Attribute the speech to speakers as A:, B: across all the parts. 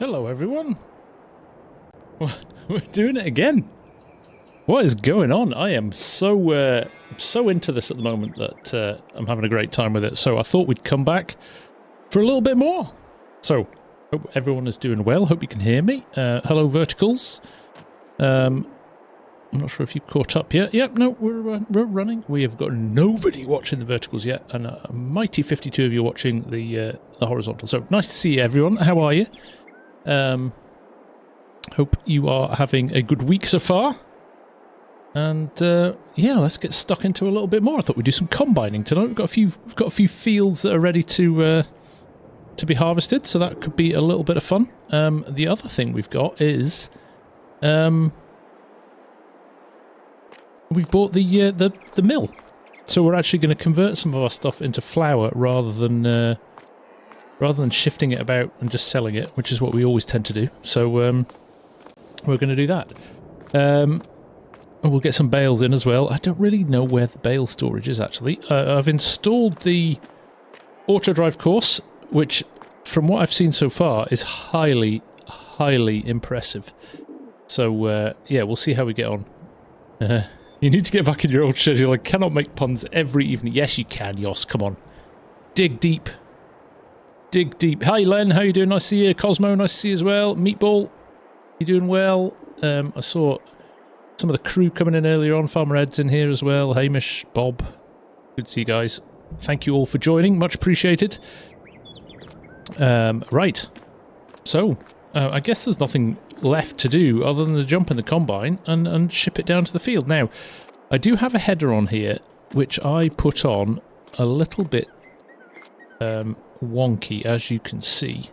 A: Hello everyone. We're doing it again. What is going on? I am so into this at the moment that I'm having a great time with it. So I thought we'd come back for a little bit more. So hope everyone is doing well. Hope you can hear me. Hello Verticals. I'm not sure if you've caught up yet. Yep, no, we're running. We have got nobody watching the verticals yet, and a mighty 52 of you watching the horizontal. So nice to see you, everyone. How are you? Hope you are having a good week so far. And yeah, let's get stuck into a little bit more. I thought we'd do some combining tonight. We've got a few fields that are ready to be harvested, so that could be a little bit of fun. The other thing we've got is we've bought the mill, so we're actually going to convert some of our stuff into flour rather than shifting it about and just selling it, which is what we always tend to do. So we're going to do that. And we'll get some bales in as well. I don't really know where the bale storage is actually. I've installed the auto drive course, which from what I've seen so far is highly impressive. So yeah, we'll see how we get on. You need to get back in your old schedule. I cannot make puns every evening. Yes, you can, Yoss. Come on. Dig deep. Dig deep. Hi, Len. How you doing? Nice to see you. Cosmo, nice to see you as well. Meatball, you doing well? I saw some of the crew coming in earlier on. Farmer Ed's in here as well. Hamish, Bob. Good to see you guys. Thank you all for joining. Much appreciated. Right. So, I guess there's nothing left to do other than to jump in the combine and ship it down to the field. Now, I do have a header on here which I put on a little bit wonky, as you can see.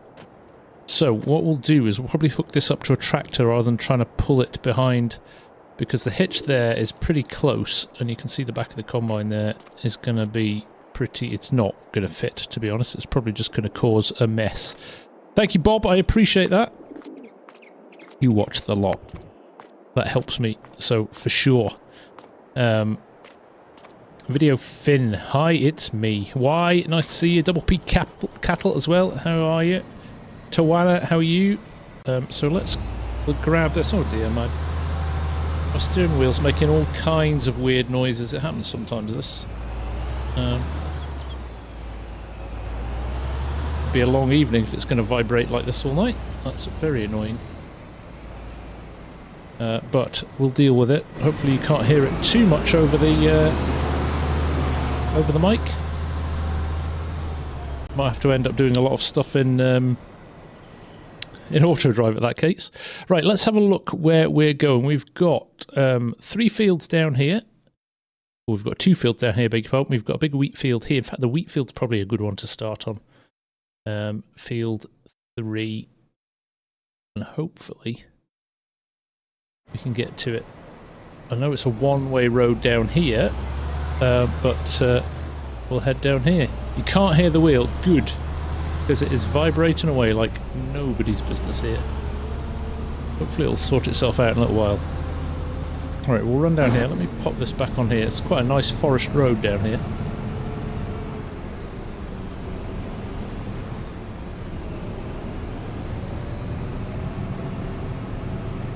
A: So what we'll do is we'll probably hook this up to a tractor rather than trying to pull it behind, because the hitch there is pretty close, and you can see the back of the combine there is going to be pretty... It's not going to fit, to be honest. It's probably just going to cause a mess. Thank you, Bob. I appreciate that. You watch the lot. That helps me, so for sure. Video Finn. Hi, it's me. Why? Nice to see you. Double P Cattle as well. How are you? Tawana, how are you? So we'll grab this. Oh dear, my steering wheel's making all kinds of weird noises. It happens sometimes, this. Be a long evening if it's going to vibrate like this all night. That's very annoying. But we'll deal with it. Hopefully you can't hear it too much over the mic. Might have to end up doing a lot of stuff in auto drive at that case. Right, let's have a look where we're going. We've got 3 fields down here. Well, we've got 2 fields down here, beg your pardon. We've got a big wheat field here. In fact, the wheat field's probably a good one to start on. Field 3. And hopefully we can get to it. I know it's a one-way road down here, but we'll head down here. You can't hear the wheel. Good. Because it is vibrating away like nobody's business here. Hopefully it'll sort itself out in a little while. Alright, we'll run down here. Let me pop this back on here. It's quite a nice forest road down here.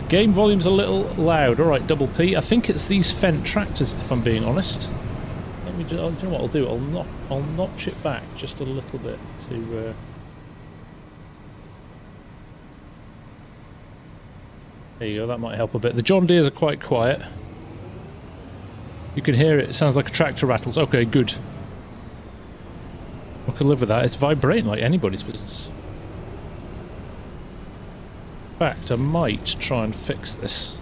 A: Game volume's a little loud. Alright, Double P. I think it's these Fendt tractors, if I'm being honest. Let me just, do you know what I'll do? I'll notch it back just a little bit to there you go, that might help a bit. The John Deeres are quite quiet. You can hear it, it sounds like a tractor rattles. Okay, good. I can live with that. It's vibrating like anybody's business. In fact, I might try and fix this,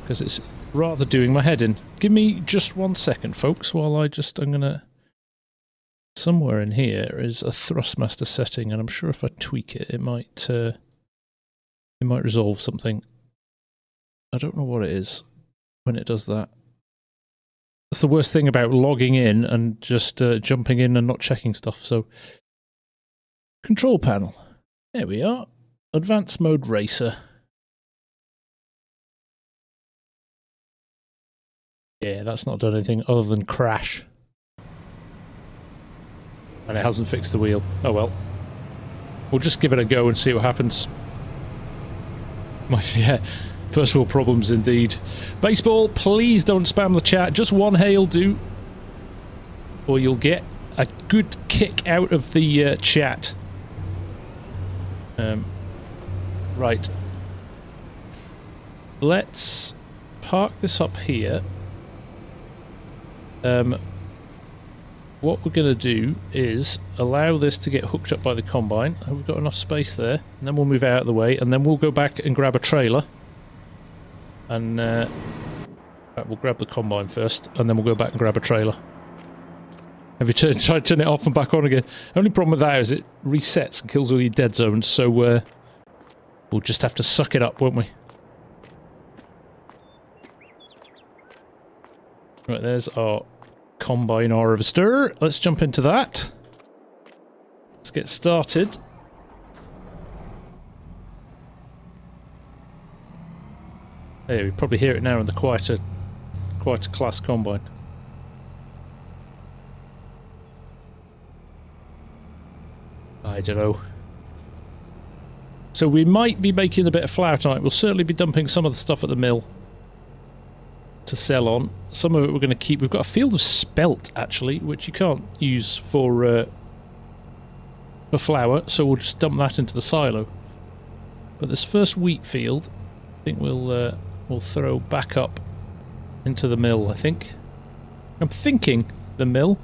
A: because it's rather doing my head in. Give me just 1 second, folks, while I'm gonna... Somewhere in here is a Thrustmaster setting, and I'm sure if I tweak it, it might resolve something. I don't know what it is when it does that. That's the worst thing about logging in and just jumping in and not checking stuff. So, control panel. There we are. Advanced mode racer. Yeah, that's not done anything other than crash. And it hasn't fixed the wheel. Oh well. we'll just give it a go and see what happens. Yeah, first world problems indeed. Baseball, please don't spam the chat. Just one hail do, or you'll get a good kick out of the chat. Right. Let's park this up here. What we're going to do is allow this to get hooked up by the combine. We've got enough space there. And then we'll move out of the way, and then we'll go back and grab a trailer. And we'll grab the combine first, and then we'll go back and grab a trailer. Have you tried to turn it off and back on again? Only problem with that is it resets and kills all your dead zones, so we'll just have to suck it up, won't we? Right, there's our combine harvester. Let's jump into that. Let's get started. Hey, we probably hear it now in the quieter class combine. I don't know. So we might be making a bit of flour tonight. We'll certainly be dumping some of the stuff at the mill to sell on. Some of it we're going to keep. We've got a field of spelt, actually, which you can't use for flour, so we'll just dump that into the silo. But this first wheat field, I think we'll throw back up into the mill, I think. I'm thinking the mill.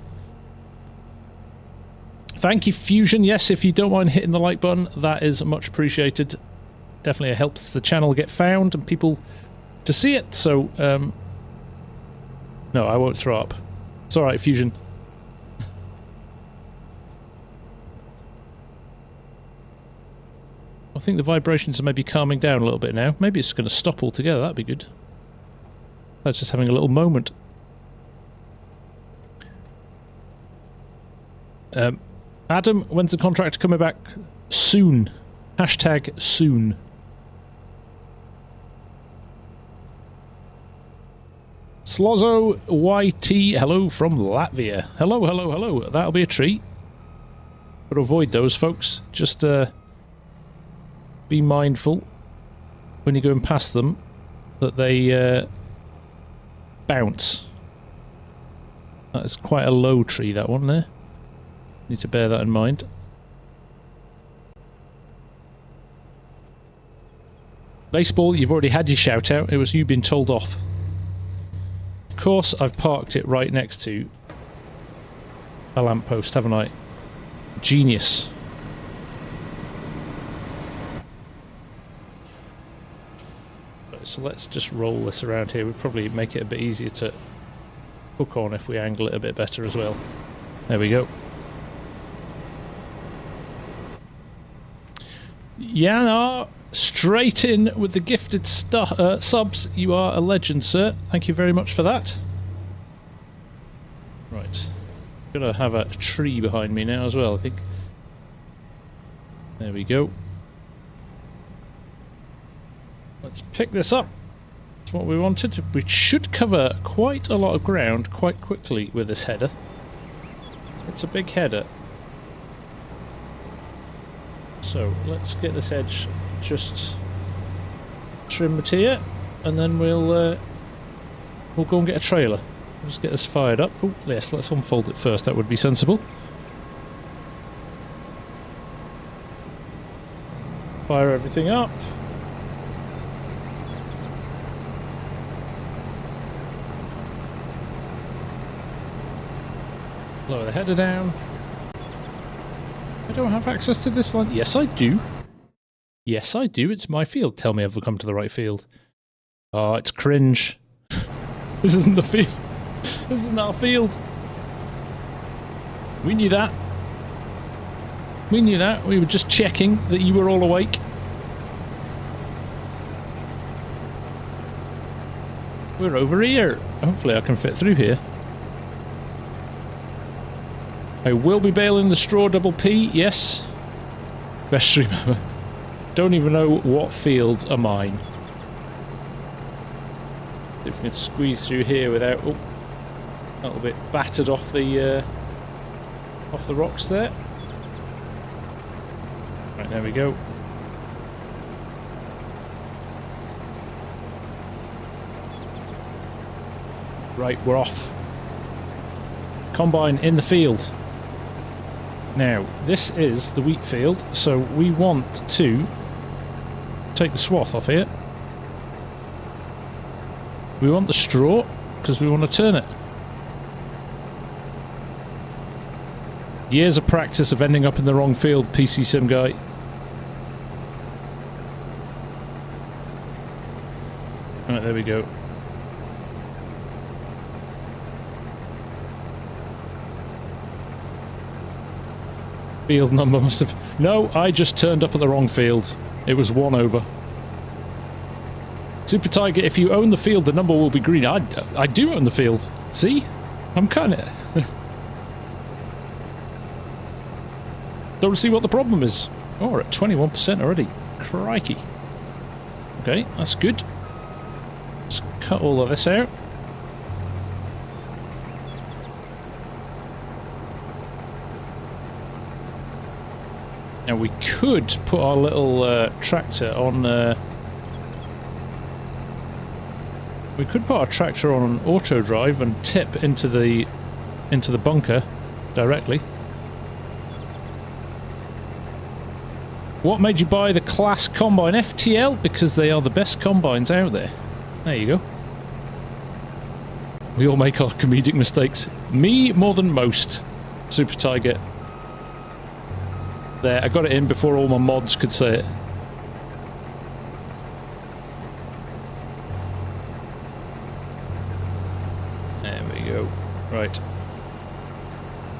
A: Thank you, Fusion. Yes, if you don't mind hitting the like button, that is much appreciated. Definitely helps the channel get found and people to see it, so no, I won't throw up. It's alright, Fusion. I think the vibrations are maybe calming down a little bit now. Maybe it's going to stop altogether, that'd be good. That's just having a little moment. Adam, when's the contract coming back? Soon. Hashtag soon. Slozzo YT, hello from Latvia. Hello, hello, hello. That'll be a treat. But avoid those, folks. Just be mindful when you're going past them that they bounce. That's quite a low tree, that one there. Need to bear that in mind. Baseball, you've already had your shout out. It was you being told off. Of course, I've parked it right next to a lamppost, haven't I? Genius. Right, so let's just roll this around here. We'd probably make it a bit easier to hook on if we angle it a bit better as well. There we go. Yanar, straight in with the gifted subs. You are a legend, sir. Thank you very much for that. Right. Gonna have a tree behind me now as well, I think. There we go. Let's pick this up. That's what we wanted. We should cover quite a lot of ground quite quickly with this header. It's a big header. So let's get this edge just trimmed here, and then we'll go and get a trailer. We'll just get this fired up. Oh yes, let's unfold it first. That would be sensible. Fire everything up. Lower the header down. I don't have access to this line. Yes, I do. Yes, I do. It's my field. Tell me I've come to the right field. Oh, it's cringe. This isn't the field. This isn't our field. We knew that. We knew that. We were just checking that you were all awake. We're over here. Hopefully I can fit through here. I will be baling the straw double P, yes. Best stream ever. Don't even know what fields are mine. If we can squeeze through here without a little bit battered off the rocks there. Right, there we go. Right, we're off. Combine in the field. Now, this is the wheat field, so we want to take the swath off here. We want the straw, because we want to turn it. Years of practice of ending up in the wrong field, PC Sim guy. Right, there we go. Field number must have... No, I just turned up at the wrong field. It was 1 over. Super Tiger, if you own the field, the number will be green. I do own the field. See? I'm kind of... Don't see what the problem is. Oh, we're at 21% already. Crikey. Okay, that's good. Let's cut all of this out. Now we could put our little tractor on... we could put our tractor on an auto drive and tip into the bunker directly. What made you buy the Class Combine FTL? Because they are the best combines out there. There you go. We all make our comedic mistakes. Me more than most. Super Tiger. There, I got it in before all my mods could say it. There we go. Right.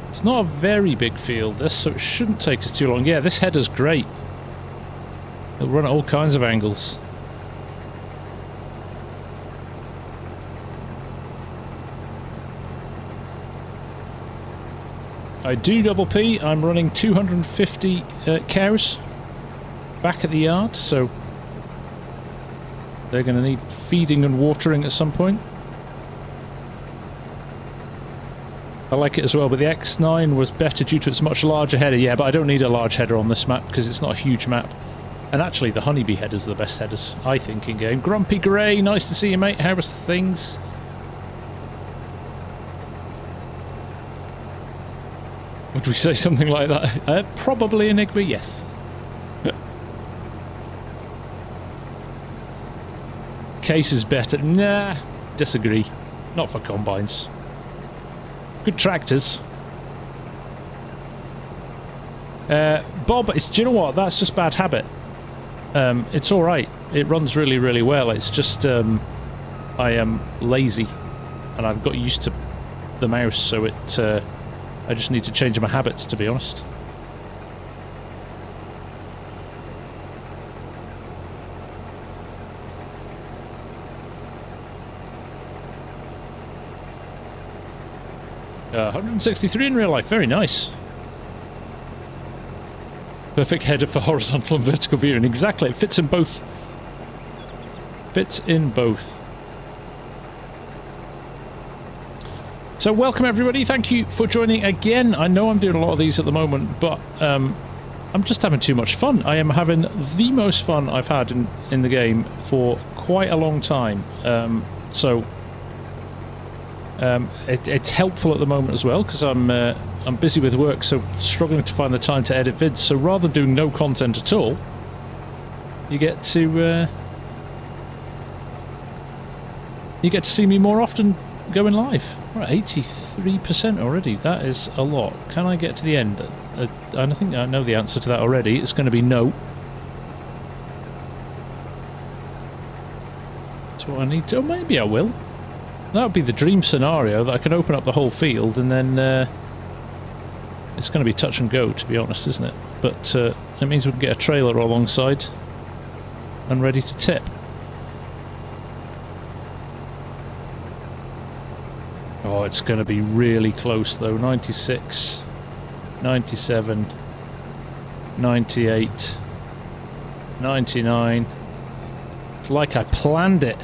A: It's not a very big field, this, so it shouldn't take us too long. Yeah, this header's great. It'll run at all kinds of angles. I do double P. I'm running 250 cows back at the yard, so they're going to need feeding and watering at some point. I like it as well, but the X9 was better due to its much larger header. Yeah, but I don't need a large header on this map because it's not a huge map. And actually, the honeybee headers are the best headers, I think, in game. Grumpy Grey, nice to see you, mate. How was things? Would we say something like that? Probably Enigma, yes. Case is better. Nah, disagree. Not for combines. Good tractors. Bob, do you know what? That's just bad habit. It's alright. It runs really, really well. It's just I am lazy and I've got used to the mouse, so it I just need to change my habits, to be honest. Uh, 163 in real life, very nice. Perfect header for horizontal and vertical viewing. Exactly, it fits in both. Fits in both. So welcome everybody, thank you for joining again. I know I'm doing a lot of these at the moment, but I'm just having too much fun. I am having the most fun I've had in the game for quite a long time. It's helpful at the moment as well, because I'm busy with work, so struggling to find the time to edit vids. So rather than doing no content at all, you get to see me more often going live. We're at 83% already. That is a lot. Can I get to the end? I think I know the answer to that already. It's going to be no. That's what I need to. Oh, maybe I will. That would be the dream scenario, that I can open up the whole field and then it's going to be touch and go, to be honest, isn't it? But it means we can get a trailer alongside and ready to tip. Oh, it's going to be really close though. 96, 97, 98, 99. It's like I planned it.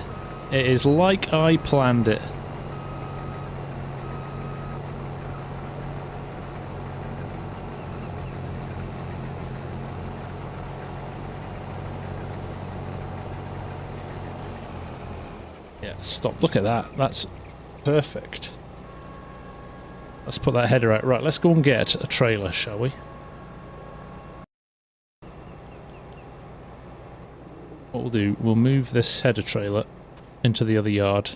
A: It is like I planned it. stop. Look at that. That's perfect. Let's put that header out. Right, let's go and get a trailer, shall we? What we'll do, we'll move this header trailer into the other yard.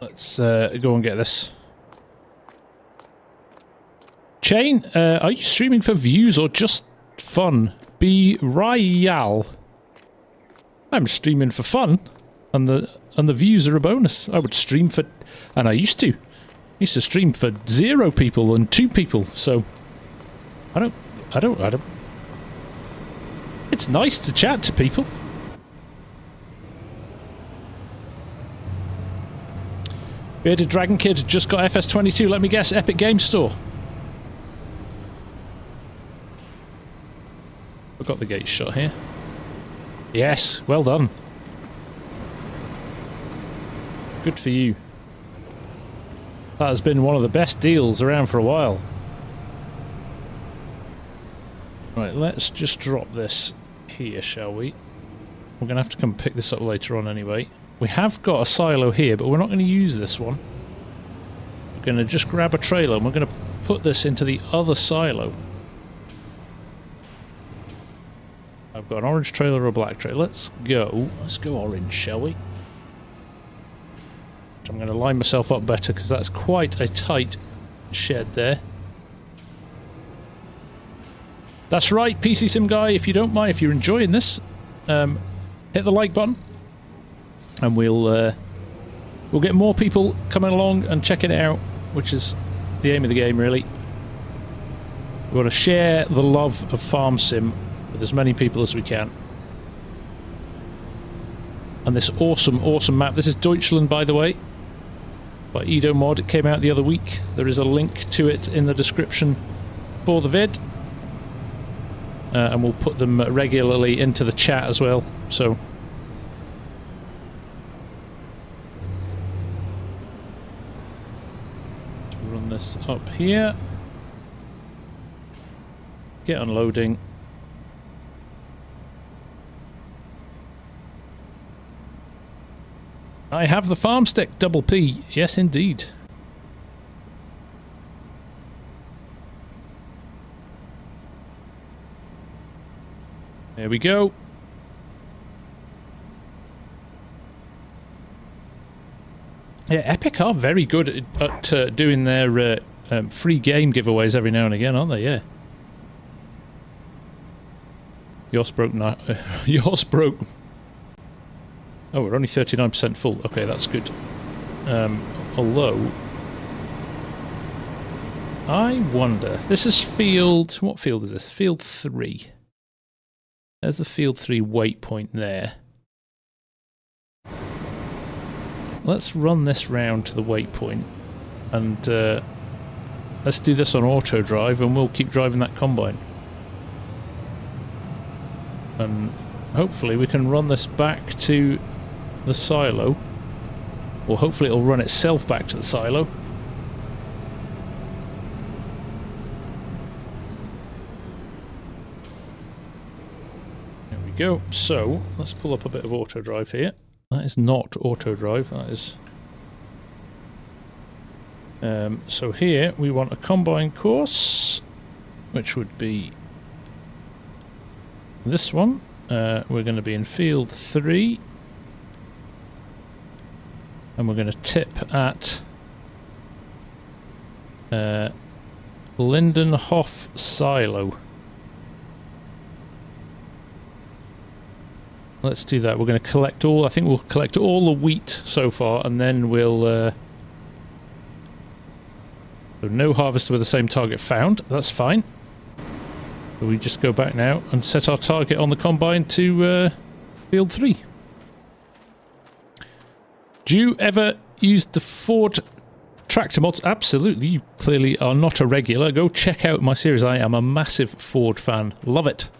A: Let's go and get this. Chain, are you streaming for views or just fun? Be Royale. I'm streaming for fun, and the views are a bonus. I would stream for, and I used to stream for 0 people and 2 people. So I don't. It's nice to chat to people. Bearded Dragon Kid just got FS22. Let me guess, Epic Games Store. I've got the gate shut here. Yes, well done. Good for you. That has been one of the best deals around for a while. Right, let's just drop this here, shall we? We're going to have to come pick this up later on anyway. We have got a silo here, but we're not going to use this one. We're going to just grab a trailer and we're going to put this into the other silo. I've got an orange trailer or a black trailer. Let's go orange, shall we? I'm going to line myself up better because that's quite a tight shed there. That's right, PC Sim Guy, if you don't mind, if you're enjoying this, hit the like button. And we'll get more people coming along and checking it out, which is the aim of the game, really. We want to share the love of FarmSim with as many people as we can. And this awesome, awesome map. This is Deutschland, by the way, by Edomod. It came out the other week. There is a link to it in the description for the vid. And we'll put them regularly into the chat as well. So run this up here. Get unloading. I have the farm stick, double P. Yes, indeed. There we go. Yeah, Epic are very good at doing their free game giveaways every now and again, aren't they? Yeah. Yours broke now. Yours broke. Oh, we're only 39% full. Okay, that's good. Although, I wonder. This is field. What field is this? Field 3. There's the field 3 waypoint there. Let's run this round to the waypoint, and let's do this on auto drive, and we'll keep driving that combine. And hopefully we can run this back to the silo, or hopefully it'll run itself back to the silo. There we go. So let's pull up a bit of auto drive here. That is not auto drive, that is so here we want a combine course, which would be this one. We're going to be in field 3. And we're going to tip at Lindenhof Silo. Let's do that. We're going to collect all, I think we'll collect all the wheat so far, and then we'll... so no harvester with the same target found. That's fine. So we just go back now and set our target on the combine to field 3. Do you ever use the Ford tractor mods? Absolutely. You clearly are not a regular. Go check out my series. I am a massive Ford fan. Love it.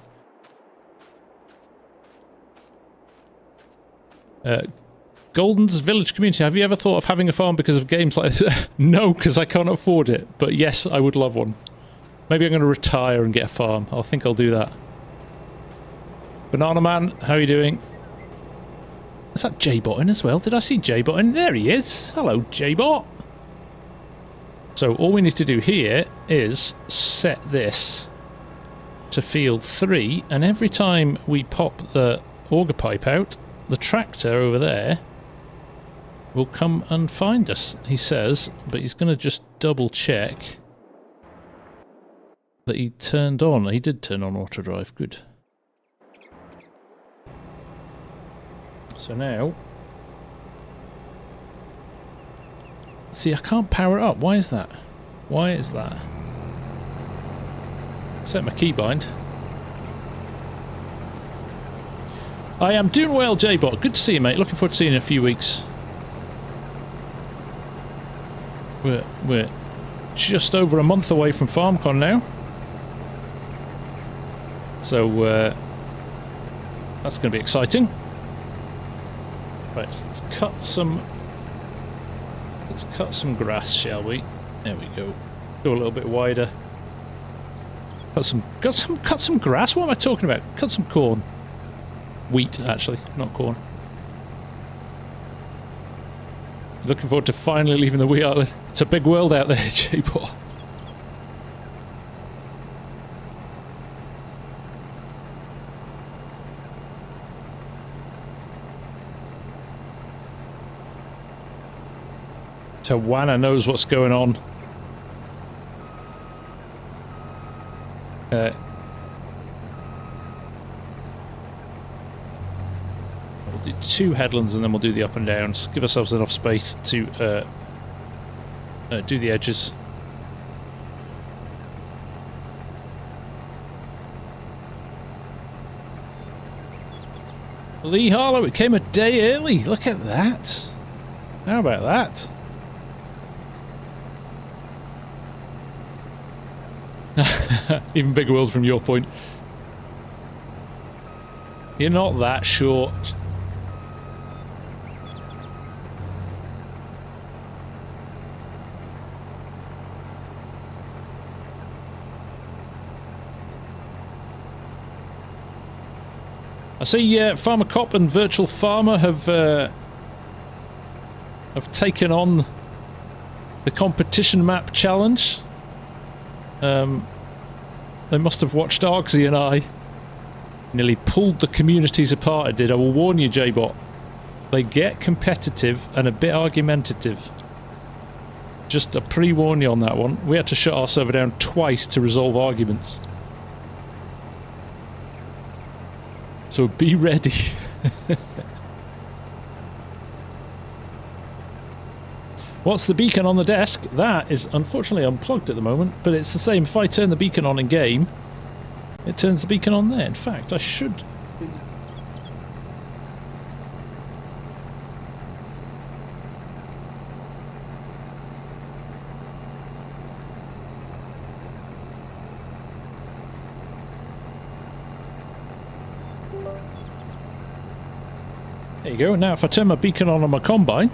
A: Golden's Village Community. Have you ever thought of having a farm because of games like this? No, because I can't afford it. But yes, I would love one. Maybe I'm going to retire and get a farm. I think I'll do that. Banana Man, how are you doing? Is that J-Bot in as well? Did I see J-Bot in? There he is. Hello, J-Bot. So all we need to do here is set this to field 3, and every time we pop the auger pipe out, the tractor over there will come and find us, he says, but he's going to just double check that he turned on. He did turn on auto drive, good. So now, see, I can't power it up. Why is that? Why is that? Set my keybind. I am doing well, J-Bot. Good to see you, mate. Looking forward to seeing you in a few weeks. We're just over a month away from FarmCon now. So, that's going to be exciting. Right, let's cut some grass, shall we? There we go. Go a little bit wider. Cut some grass? What am I talking about? Cut some corn. Wheat, actually, not corn. Looking forward to finally leaving the wheel. It's a big world out there, J-Bot. Tawana knows what's going on. We'll do 2 headlands and then we'll do the up and downs. Give ourselves enough space to do the edges. Lee Harlow, it came a day early. Look at that. How about that? Even bigger world from your point. You're not that short. I see Farmer Cop and Virtual Farmer have taken on the competition map challenge. They must have watched Argsy and I. Nearly pulled the communities apart, it did. I will warn you, J-Bot. They get competitive and a bit argumentative. Just to pre-warn you on that one. We had to shut our server down twice to resolve arguments. So be ready. What's the beacon on the desk? That is unfortunately unplugged at the moment, but it's the same. If I turn the beacon on in game, it turns the beacon on there. In fact, I should... There you go. Now if I turn my beacon on my combine,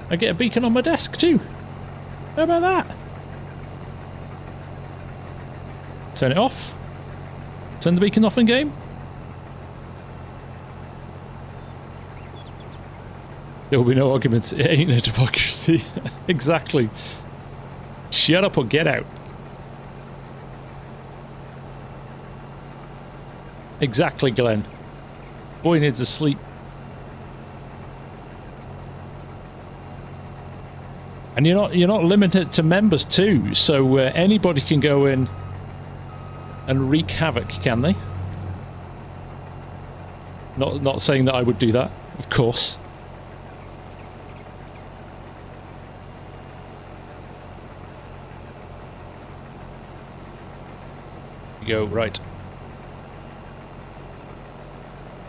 A: I get a beacon on my desk too. How about that? Turn it off. Turn the beacon off in game. There will be no arguments. It ain't a democracy. Exactly. Shut up or get out. Exactly, Glenn. Boy needs to sleep. And you're not limited to members too, so anybody can go in and wreak havoc, can they? Not saying that I would do that, of course. Go right.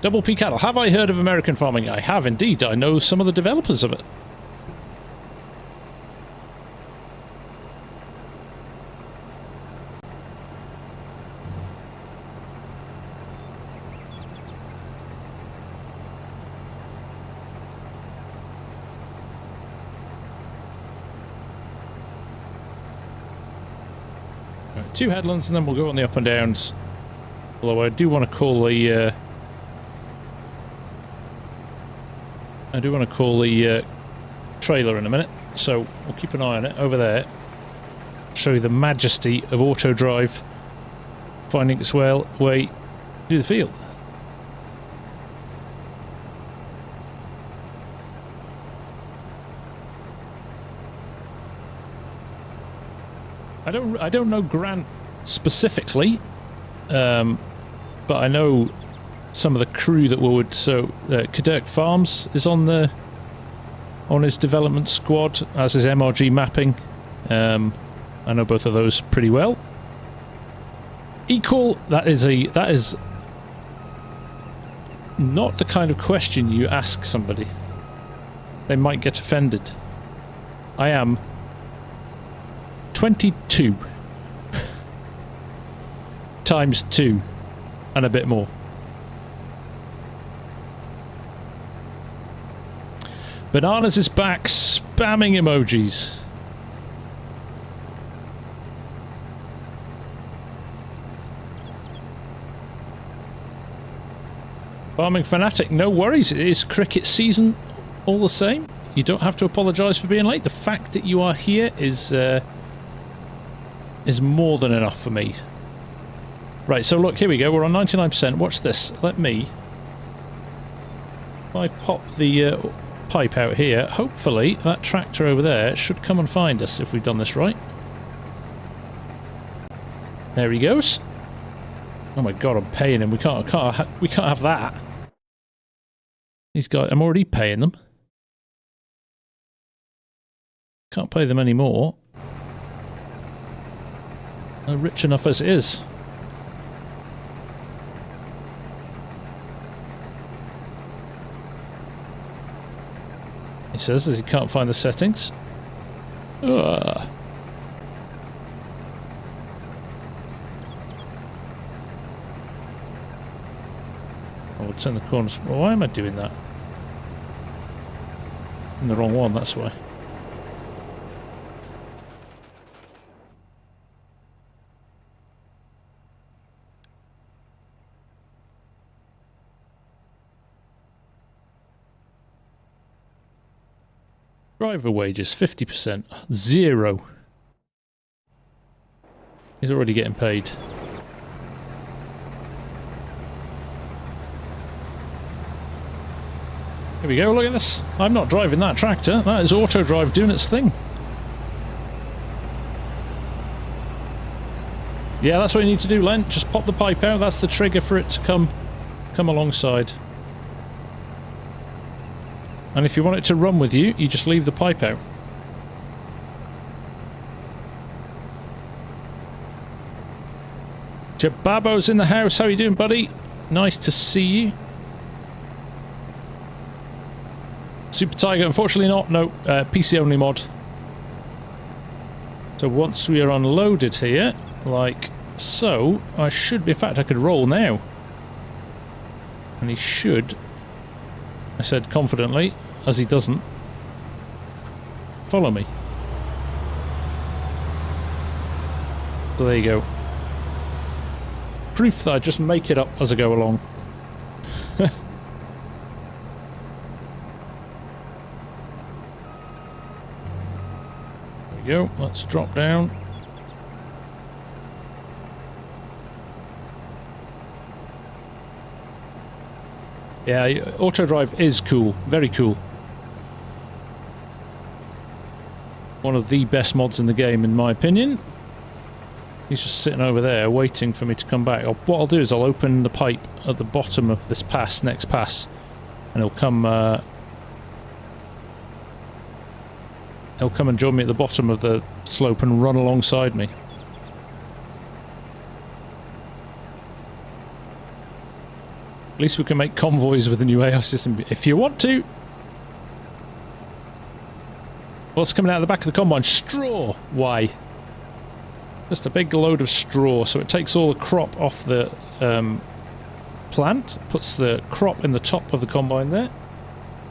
A: Double P cattle. Have I heard of American farming? I have indeed. I know some of the developers of it. 2 headlands, and then we'll go on the up and downs. Although I do want to call the trailer in a minute, so we'll keep an eye on it over there. Show you the majesty of auto drive finding its way through the field. I don't know Grant specifically, but I know some of the crew that would. So Cadet Farms is on his development squad, as is MRG Mapping. I know both of those pretty well. Equal, that is not the kind of question you ask somebody. They might get offended. I am 22 times 2 and a bit more. Bananas is back, spamming emojis. Farming Fanatic, no worries, it is cricket season all the same. You don't have to apologise for being late. The fact that you are here is more than enough for me. Right, so look, here we go, we're on 99%. Watch this. Let me... If I pop the pipe out here, hopefully that tractor over there should come and find us if we've done this right. There he goes. Oh my god, I'm paying him. We can't have that. These guys, I'm already paying them. Can't pay them anymore. They're rich enough as it is. He says as he can't find the settings. Ugh. Oh, it's in the corners. Well, why am I doing that? In the wrong one, that's why. Driver wages, 50%. 0. He's already getting paid. Here we go, look at this. I'm not driving that tractor. That is auto drive doing its thing. Yeah, that's what you need to do, Len. Just pop the pipe out. That's the trigger for it to come alongside. And if you want it to run with you, you just leave the pipe out. Jababo's in the house. How you doing, buddy? Nice to see you. Super Tiger, unfortunately not. No, PC only mod. So once we are unloaded here, like so, I should be... In fact, I could roll now. And he should... I said confidently, as he doesn't. Follow me. So there you go. Proof that I just make it up as I go along. There we go, let's drop down. Yeah, auto drive is cool, very cool. One of the best mods in the game, in my opinion. He's just sitting over there waiting for me to come back. What I'll do is I'll open the pipe at the bottom of this pass, next pass, and he'll come and join me at the bottom of the slope and run alongside me. At least we can make convoys with the new AI system if you want to. What's coming out of the back of the combine? Straw! Why? Just a big load of straw, so it takes all the crop off the plant, puts the crop in the top of the combine there,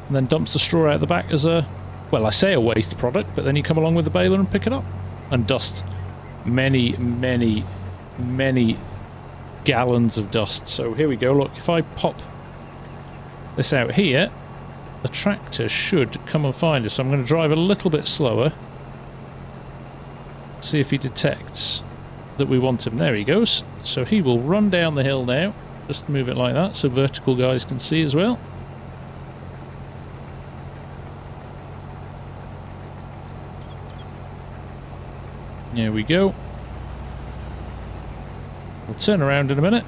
A: and then dumps the straw out the back as a, well, I say a waste product, but then you come along with the baler and pick it up. And dust many, many many gallons of dust. So here we go. Look, if I pop this out here, the tractor should come and find us. So I'm going to drive a little bit slower. See if he detects that we want him. There he goes. So he will run down the hill now. Just move it like that so vertical guys can see as well. There we go. We'll turn around in a minute.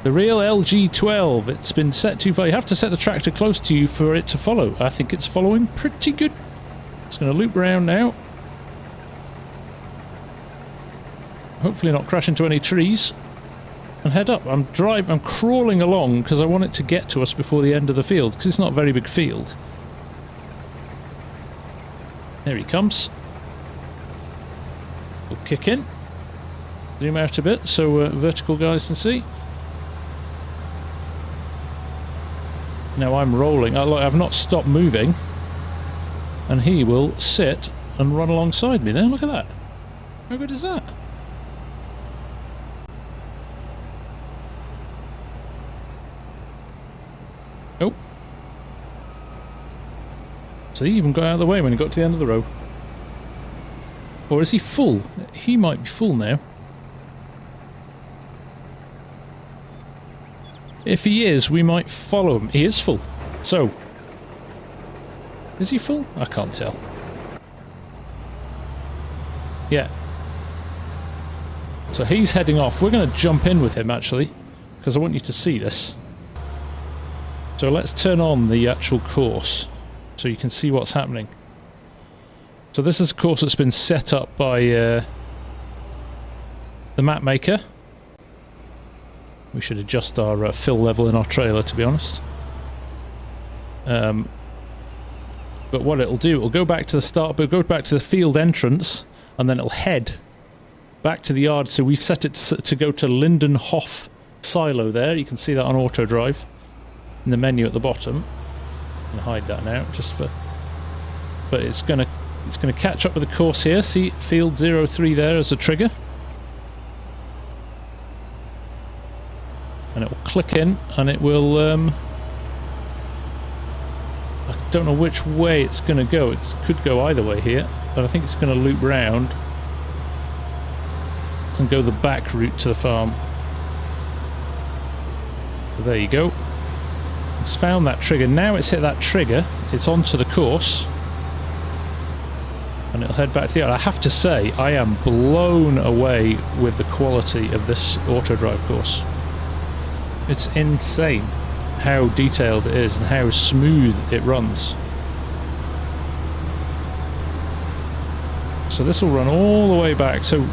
A: The real LG12. It's been set too far. You have to set the tractor close to you for it to follow. I think it's following pretty good. It's going to loop around now. Hopefully not crash into any trees. And head up. I'm crawling along because I want it to get to us before the end of the field, because it's not a very big field. There he comes. We'll kick in. Zoom out a bit so vertical guys can see. Now I'm rolling. I've not stopped moving. And he will sit and run alongside me there. Look at that. How good is that? Oh. So he even got out of the way when he got to the end of the row. Or is he full? He might be full now. If he is, we might follow him. He is full. So, is he full? I can't tell. Yeah. So he's heading off. We're going to jump in with him, actually, because I want you to see this. So let's turn on the actual course so you can see what's happening. So this is a course that's been set up by the map maker. We should adjust our fill level in our trailer, to be honest. But what it'll do, it'll go back to the start, but it'll go back to the field entrance, and then it'll head back to the yard. So we've set it to go to Lindenhof silo there. You can see that on auto drive in the menu at the bottom. I'm gonna hide that now, just for. But it's gonna catch up with the course here. See field 03 there as a trigger. And it will click in, and it will, I don't know which way it's going to go. It could go either way here, but I think it's going to loop round and go the back route to the farm. So there you go. It's found that trigger. Now it's hit that trigger, it's onto the course, and it'll head back to the yard. I have to say, I am blown away with the quality of this auto drive course. It's insane how detailed it is and how smooth it runs. So this will run all the way back. So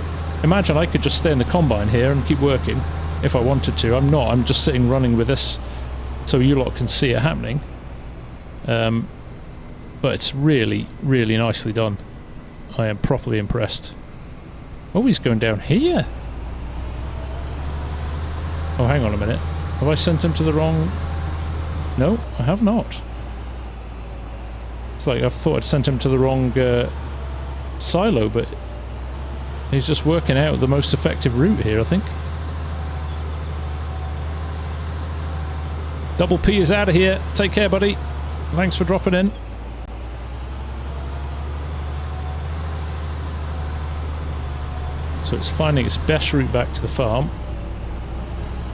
A: imagine I could just stay in the combine here and keep working if I wanted to. I'm not. I'm just sitting running with this so you lot can see it happening. But it's really, really nicely done. I am properly impressed. Oh, he's going down here. Oh, hang on a minute. Have I sent him to the wrong... No, I have not. It's like I thought I'd sent him to the wrong silo, but he's just working out the most effective route here, I think. Double P is out of here. Take care, buddy. Thanks for dropping in. So it's finding its best route back to the farm.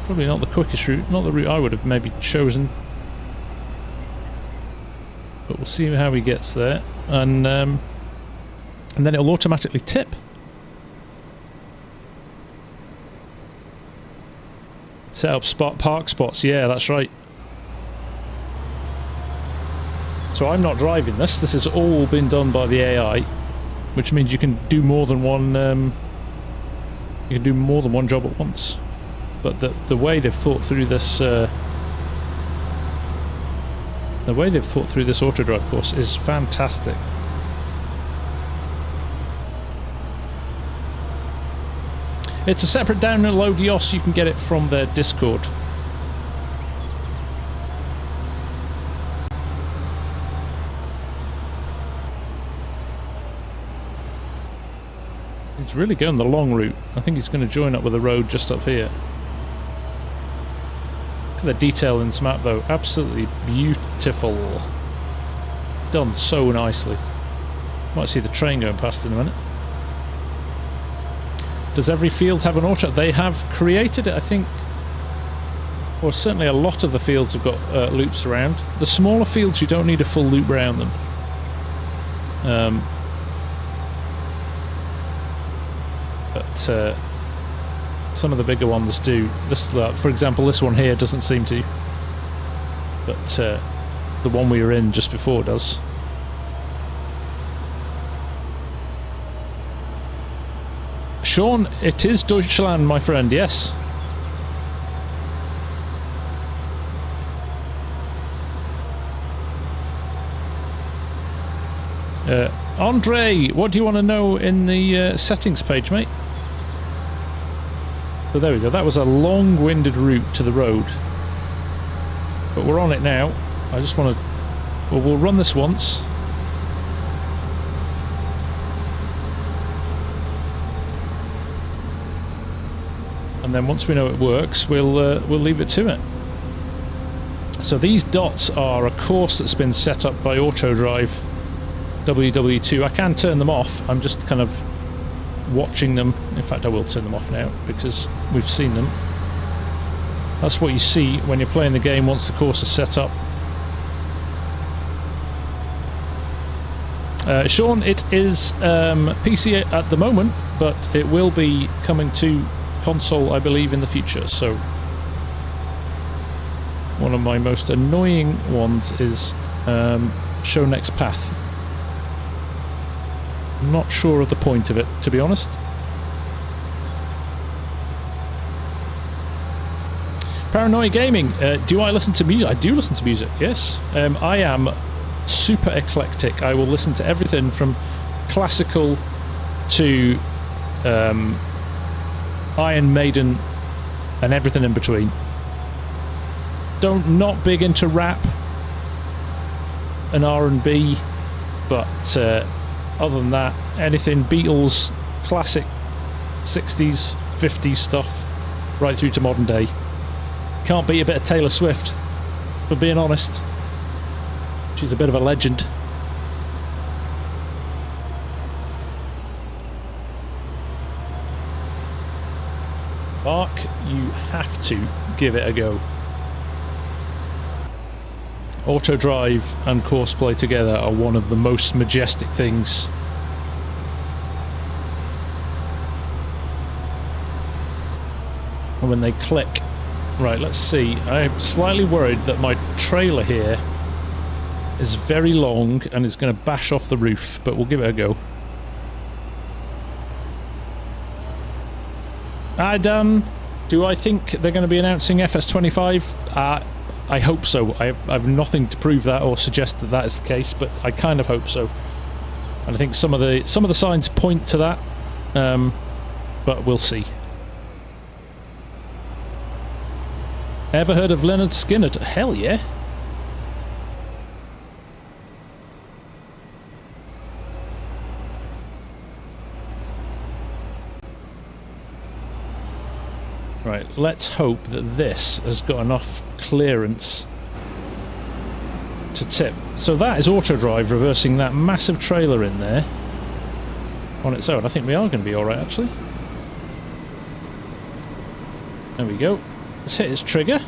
A: Probably not the quickest route, not the route I would have maybe chosen. But we'll see how he gets there. And then it'll automatically tip. Set up park spots, yeah, that's right. So I'm not driving this. This has all been done by the AI, which means you can do more than one. You can do more than one job at once. But the way they've thought through this, auto drive course is fantastic. It's a separate download YOS. You can get it from their Discord. He's really going the long route. I think he's going to join up with the road just up here. Look at the detail in this map though. Absolutely beautiful. Done so nicely. Might see the train going past in a minute. Does every field have an auto? They have created it, I think. Or certainly a lot of the fields have got loops around. The smaller fields, you don't need a full loop around them. But some of the bigger ones do. This, for example, this one here doesn't seem to. But the one we were in just before does. Sean, it is Deutschland, my friend, yes. Andre, what do you want to know in the settings page, mate? So there we go, that was a long-winded route to the road. But we're on it now. I just want to... Well, we'll run this once. And then once we know it works, we'll leave it to it. So these dots are a course that's been set up by AutoDrive WW2. I can turn them off. I'm just kind of watching them. In fact, I will turn them off now because we've seen them. That's what you see when you're playing the game once the course is set up. Sean, it is PC at the moment, but it will be coming to console, I believe, in the future. So one of my most annoying ones is show next path. I'm not sure of the point of it, to be honest. Paranoia Gaming, do I listen to music? I do listen to music, yes. I am super eclectic. I will listen to everything from classical to Iron Maiden and everything in between. Not big into rap and R&B, but other than that, anything Beatles, classic 60s, 50s stuff, right through to modern day. Can't beat a bit of Taylor Swift, for being honest. She's a bit of a legend. Mark, you have to give it a go. Autodrive and Courseplay together are one of the most majestic things. And when they click... Right, let's see. I'm slightly worried that my trailer here is very long and is going to bash off the roof, but we'll give it a go. Do I think they're going to be announcing FS25? I hope so. I have nothing to prove that or suggest that that is the case, but I kind of hope so. And I think some of the signs point to that, but we'll see. Ever heard of Leonard Skinner? Hell yeah. Right, let's hope that this has got enough clearance to tip. So that is autodrive reversing that massive trailer in there on its own. I think we are going to be alright, actually. There we go. Let's hit its trigger.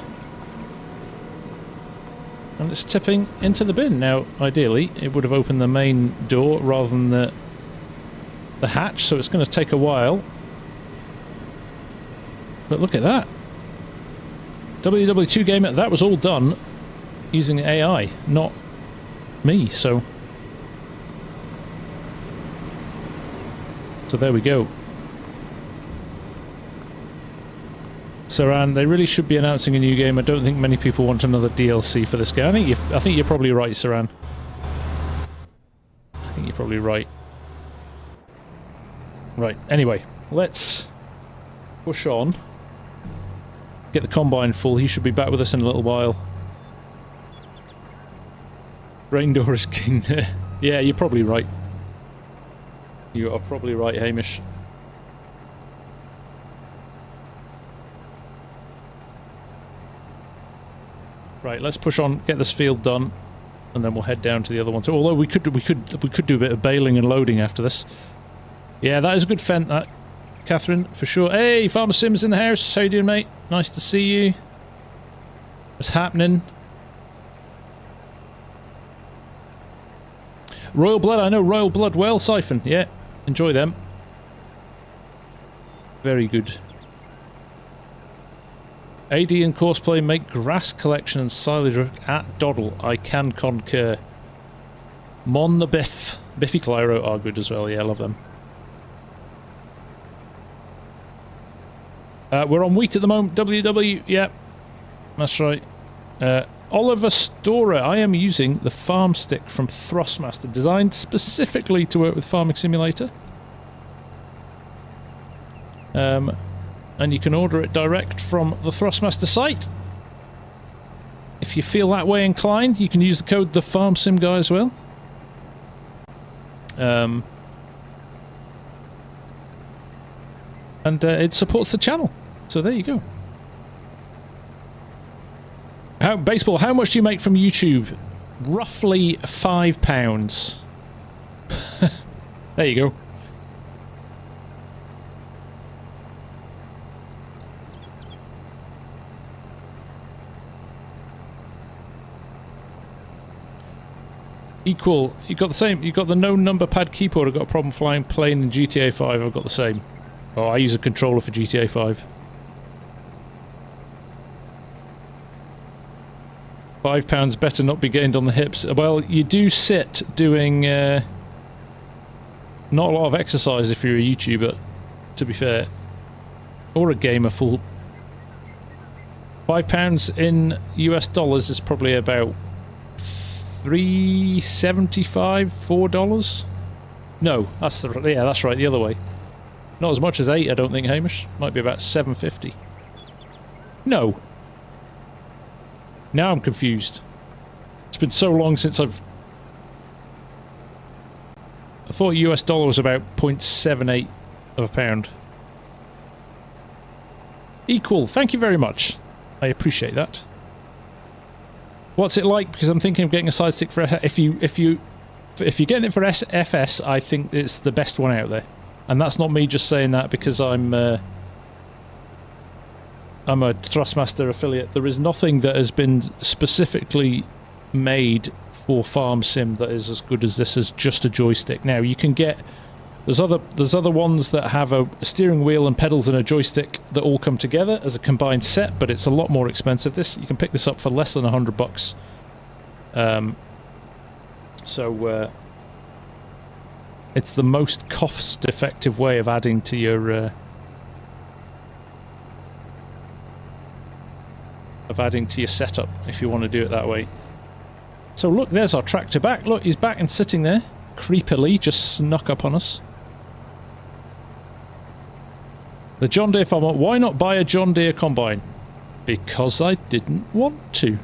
A: And it's tipping into the bin. Now, ideally, it would have opened the main door rather than the hatch, so it's going to take a while. But look at that. WW2 Gamer, that was all done using AI, not me, so there we go. Saran, they really should be announcing a new game. I don't think many people want another DLC for this game. I think you're probably right, Saran. I think you're probably right. Right, anyway, let's push on. Get the combine full. He should be back with us in a little while. Rain door is king. Yeah, you're probably right. You are probably right, Hamish. Right, let's push on, get this field done, and then we'll head down to the other ones. Although we could do a bit of baling and loading after this. Yeah, that is a good fent, that, Catherine, for sure. Hey, FarmSim's in the house. How you doing, mate? Nice to see you. What's happening? Royal Blood, I know Royal Blood well, Siphon. Yeah, enjoy them. Very good. AD and Courseplay make grass collection and silage at Doddle. I can concur. Mon the Biff. Biffy Clyro are good as well. Yeah, I love them. We're on wheat at the moment. WW. Yeah, that's right. Oliver Storer. I am using the farm stick from Thrustmaster, designed specifically to work with Farming Simulator. And you can order it direct from the Thrustmaster site. If you feel that way inclined, you can use the code THEFARMSIMGUY as well. And it supports the channel. So there you go. Baseball, how much do you make from YouTube? Roughly £5. There you go. Equal. You got the same. You got the no number pad keyboard. I've got a problem playing in GTA 5. I've got the same. Oh, I use a controller for GTA 5. £5 better not be gained on the hips. Well, you do sit doing not a lot of exercise if you're a YouTuber, to be fair, or a gamer full. £5 in US dollars is probably about $3.75, $4. No, that's that's right, the other way. Not as much as 8, I don't think, Hamish. Might be about $7.50. No. Now I'm confused. It's been so long since I thought US dollar was about 0.78 of a pound. Equal. Thank you very much. I appreciate that. What's it like? Because I'm thinking of getting a side stick for if you're getting it for FS, I think it's the best one out there. And that's not me just saying that because I'm a Thrustmaster affiliate. There is nothing that has been specifically made for FarmSim that is as good as this as just a joystick. Now you can get there's other ones that have a steering wheel and pedals and a joystick that all come together as a combined set, but it's a lot more expensive. You can pick this up for less than $100. It's the most cost-effective way of adding to your setup if you want to do it that way. So look, there's our tractor back. Look, he's back and sitting there creepily, just snuck up on us. The John Deere farmer. Why not buy a John Deere combine? Because I didn't want to.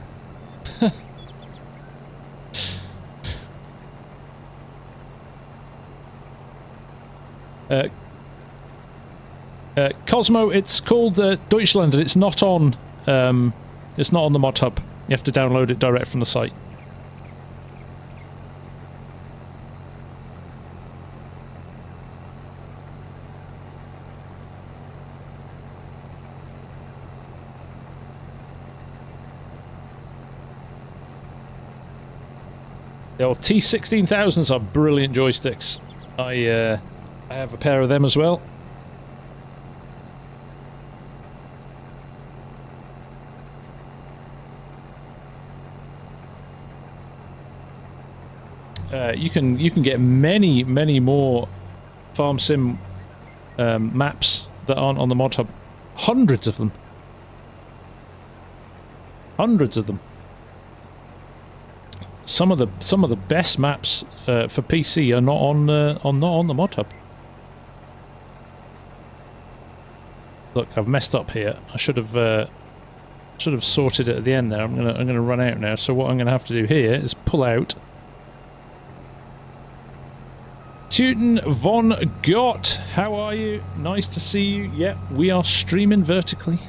A: Cosmo, it's called Deutschland, and it's not on the mod hub. You have to download it direct from the site. The old T16000s are brilliant joysticks. I have a pair of them as well. You can get many more FarmSim maps that aren't on the mod hub. Hundreds of them. Hundreds of them. Some of the best maps for PC are not on the mod hub. Look, I've messed up here. I should have sorted it at the end there. I'm gonna run out now. So what I'm gonna have to do here is pull out. Tuten von Gott, how are you? Nice to see you. Yep, we are streaming vertically.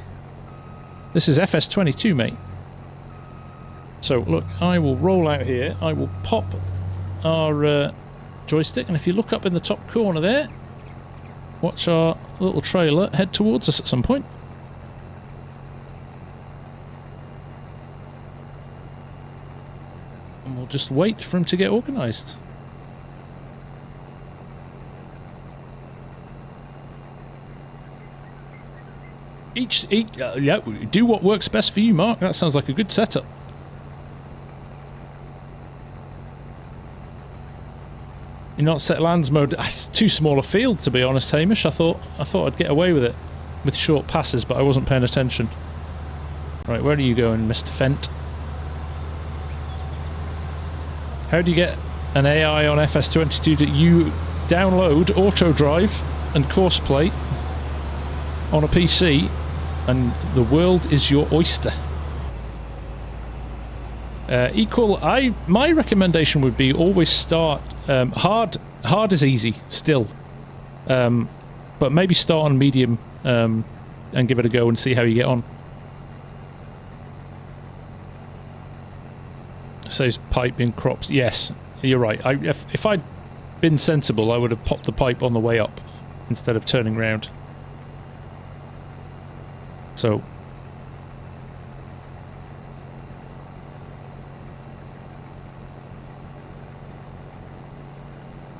A: This is FS22, mate. So look, I will roll out here. I will pop our joystick, and if you look up in the top corner there, watch our little trailer head towards us at some point. And we'll just wait for him to get organised. Yeah, do what works best for you, Mark. That sounds like a good setup. You're not set lands mode. It's too small a field, to be honest, Hamish. I thought I'd get away with it with short passes, but I wasn't paying attention. Right, where are you going, Mr. Fent? How do you get an AI on FS22 that you download auto drive and course play on a PC, and the world is your oyster? My recommendation would be always start hard is easy still, but maybe start on medium and give it a go and see how you get on. Says pipe in crops. Yes, you're right. If I'd been sensible, I would have popped the pipe on the way up instead of turning round. So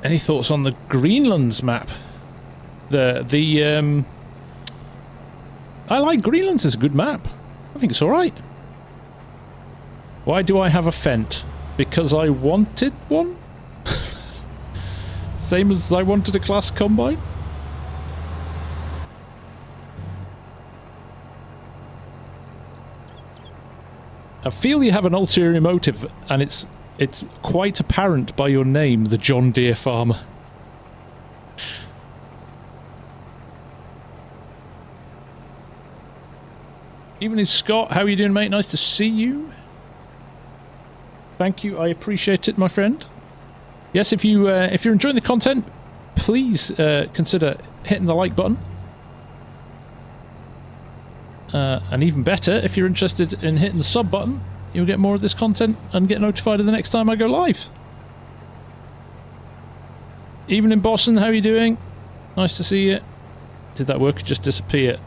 A: any thoughts on the Greenlands map? I like Greenlands as a good map. I think it's alright. Why do I have a Fent? Because I wanted one? Same as I wanted a class combine? I feel you have an ulterior motive, and it's quite apparent by your name, the John Deere farmer. Evening, Scott. How are you doing, mate? Nice to see you. Thank you. I appreciate it, my friend. Yes, if you're enjoying the content, please consider hitting the like button. And even better, if you're interested in hitting the sub button, you'll get more of this content and get notified of the next time I go live. Evening, Boston. How are you doing? Nice to see you. Did that worker just disappear?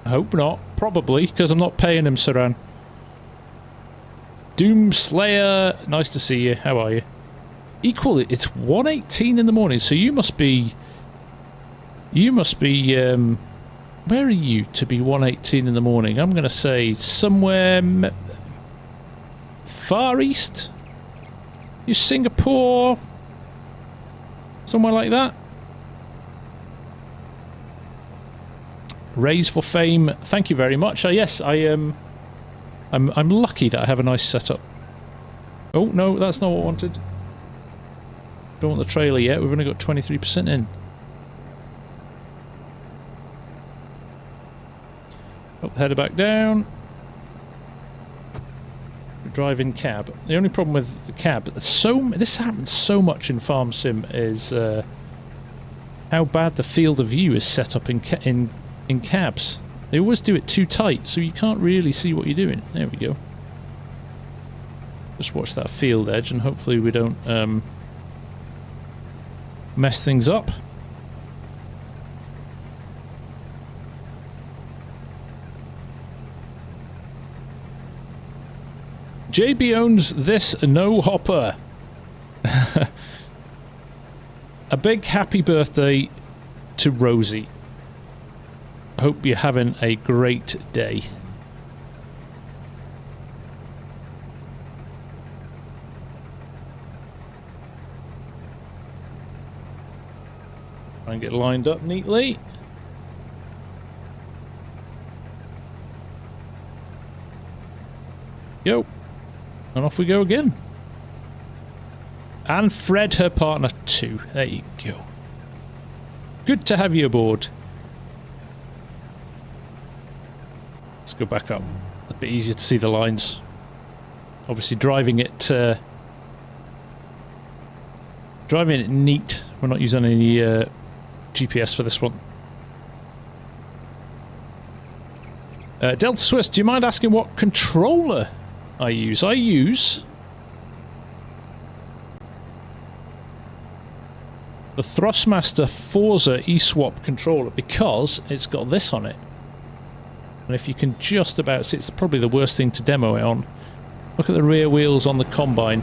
A: I hope not. Probably, because I'm not paying him, Saran. Doomslayer. Nice to see you. How are you? Equally, it's 1:18 in the morning, so you must be... where are you to be 1:18 in the morning? I'm going to say somewhere... Far East? You Singapore? Somewhere like that? Raise for fame. Thank you very much. Yes, I'm lucky that I have a nice setup. Oh, no, that's not what I wanted. Don't want the trailer yet. We've only got 23% in. Oh, header back down. Driving cab. The only problem with the cab, this happens so much in FarmSim, is how bad the field of view is set up in cabs. They always do it too tight, so you can't really see what you're doing. There we go. Just watch that field edge, and hopefully we don't mess things up. JB owns this no hopper. A big happy birthday to Rosie. I hope you're having a great day. Try and get lined up neatly. Go. And off we go again. And Fred, her partner, too. There you go. Good to have you aboard. Let's go back up. A bit easier to see the lines. Obviously driving it neat. We're not using any GPS for this one. Delta Swiss, do you mind asking what controller I use the Thrustmaster Forza eSwap controller because it's got this on it. And if you can just about see, it's probably the worst thing to demo it on. Look at the rear wheels on the combine.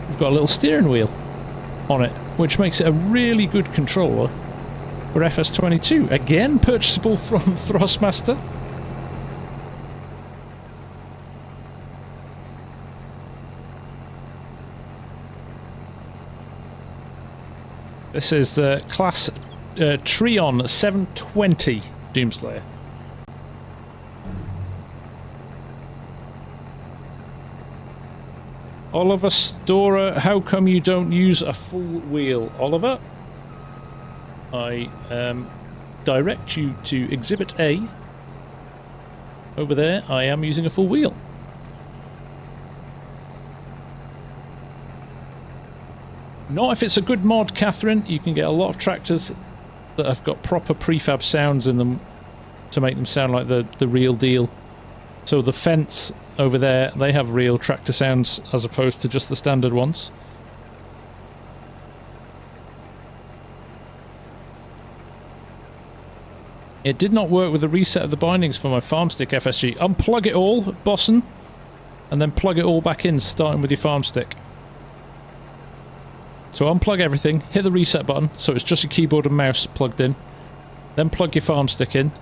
A: We've got a little steering wheel on it, which makes it a really good controller for FS22. Again, purchasable from Thrustmaster. This is the class Trion 720 Doomslayer. Oliver Storer, how come you don't use a full wheel, Oliver? I direct you to Exhibit A. Over there, I am using a full wheel. Not if it's a good mod, Catherine. You can get a lot of tractors that have got proper prefab sounds in them to make them sound like the real deal. So the Fence over there, they have real tractor sounds as opposed to just the standard ones. It did not work with the reset of the bindings for my farm stick FSG. Unplug it all, Bosson, and then plug it all back in, starting with your farm stick. So unplug everything, hit the reset button, so it's just your keyboard and mouse plugged in. Then plug your farm stick in,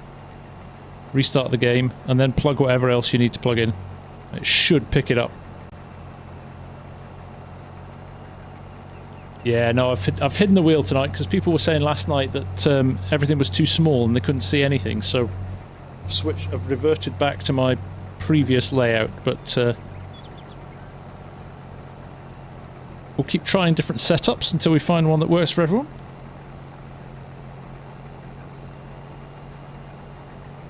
A: restart the game, and then plug whatever else you need to plug in. It should pick it up. Yeah, no, I've hidden the wheel tonight because people were saying last night that everything was too small and they couldn't see anything, so I've reverted back to my previous layout, but we'll keep trying different setups until we find one that works for everyone.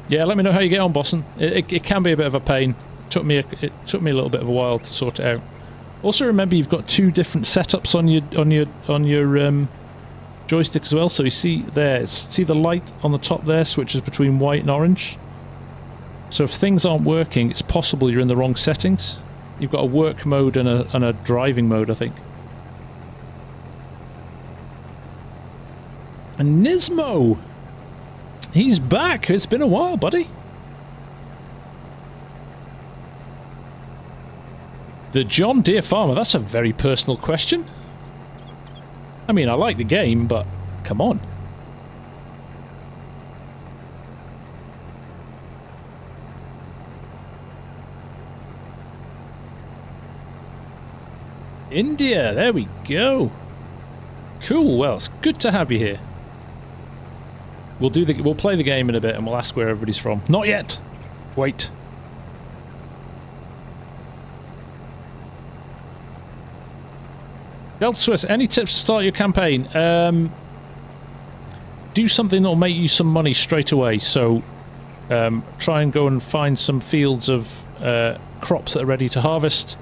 A: Yeah, let me know how you get on, Bosson. It can be a bit of a pain. It took me a little bit of a while to sort it out. Also, remember you've got two different setups on your joystick as well. So you see there, see the light on the top there switches between white and orange. So if things aren't working, it's possible you're in the wrong settings. You've got a work mode and a driving mode, I think. And Nismo! He's back! It's been a while, buddy. The John Deere farmer, that's a very personal question. I mean, I like the game, but come on. India, there we go. Cool, well, it's good to have you here. We'll play the game in a bit and we'll ask where everybody's from. Not yet. Wait. Delta Swiss, any tips to start your campaign? Do something that'll make you some money straight away. So try and go and find some fields of crops that are ready to harvest,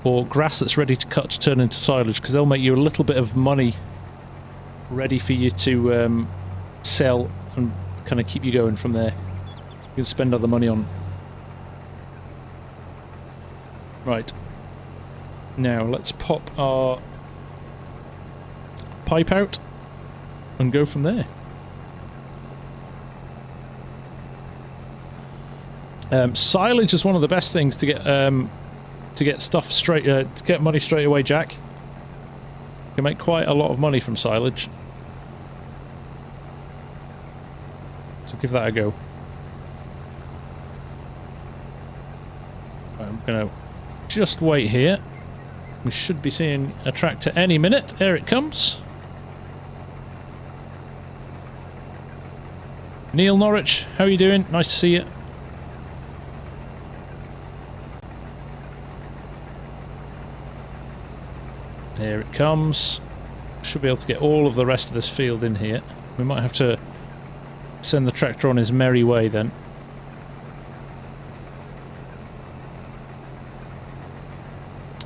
A: or grass that's ready to cut to turn into silage, because they'll make you a little bit of money ready for you to sell and kind of keep you going from there. You can spend other money on. Right. Now let's pop our pipe out and go from there. Silage is one of the best things to get stuff straight, to get money straight away, Jack. You can make quite a lot of money from silage. So give that a go. I'm gonna just wait here. We should be seeing a tractor any minute. Here it comes. Neil Norwich, how are you doing? Nice to see you. There it comes. Should be able to get all of the rest of this field in here. We might have to send the tractor on his merry way then.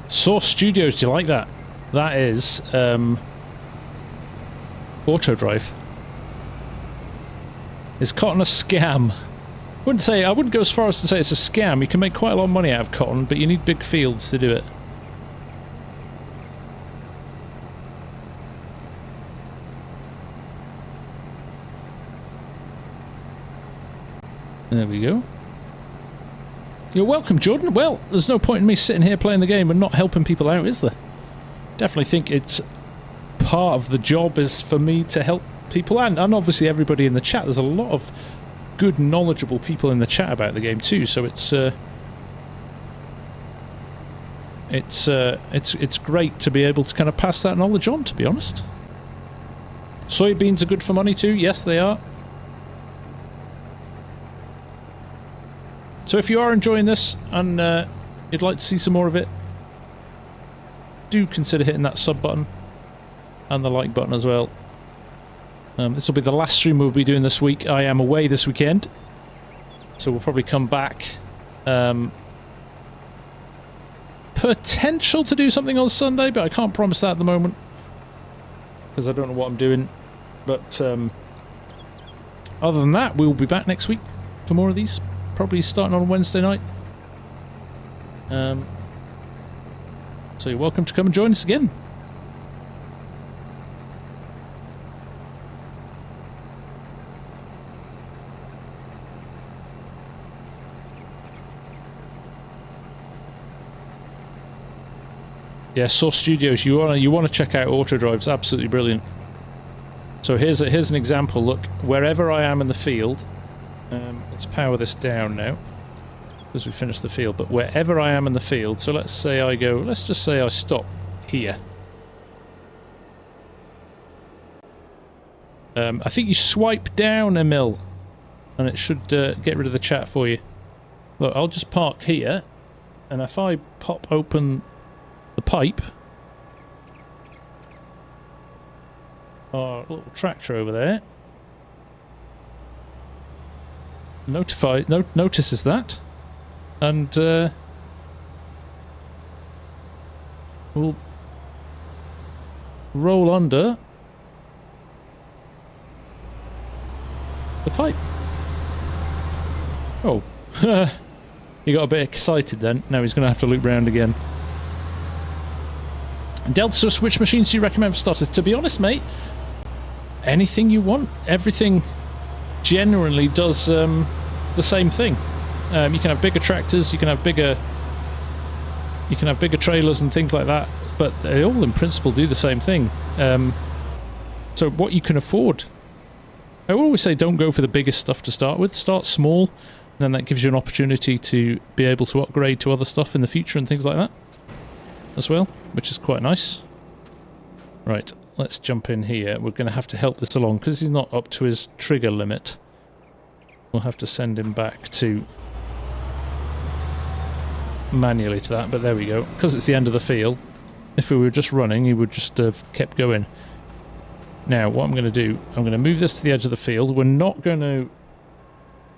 A: Source Studios, do you like that? That is auto drive. Is cotton a scam? I wouldn't go as far as to say it's a scam. You can make quite a lot of money out of cotton, but you need big fields to do it. There we go. You're welcome, Jordan. Well, there's no point in me sitting here playing the game and not helping people out, is there? Definitely think it's part of the job is for me to help people, and obviously everybody in the chat. There's a lot of good, knowledgeable people in the chat about the game too, so it's great to be able to kind of pass that knowledge on, to be honest. Soybeans are good for money too. Yes, they are. So if you are enjoying this and you'd like to see some more of it, do consider hitting that sub button and the like button as well. This will be the last stream we'll be doing this week. I am away this weekend, so we'll probably come back. Potential to do something on Sunday, but I can't promise that at the moment because I don't know what I'm doing. But other than that, we'll be back next week for more of these. Probably starting on Wednesday night. So you're welcome to come and join us again. Yeah, Source Studios, you want to check out Autodrive. It's absolutely brilliant. So here's an example. Look, wherever I am in the field, let's power this down now because we finished the field. But wherever I am in the field, so let's say I go. Let's just say I stop here. I think you swipe down a mill, and it should get rid of the chat for you. Look, I'll just park here, and if I pop open the pipe, our little tractor over there notices that, and we'll roll under the pipe. Oh, he got a bit excited then. Now he's going to have to loop round again. Delta, which machines do you recommend for starters? To be honest, mate, anything you want. Everything generally does the same thing. You can have bigger tractors, you can have bigger trailers and things like that, but they all in principle do the same thing. So what you can afford. I always say don't go for the biggest stuff to start with. Start small, and then that gives you an opportunity to be able to upgrade to other stuff in the future and things like that as well, which is quite nice. Right, let's jump in here. We're going to have to help this along because he's not up to his trigger limit. We'll have to send him back to manually to that, but there we go. Because it's the end of the field, if we were just running, he would just have kept going. Now, what I'm going to do, I'm going to move this to the edge of the field. We're not going to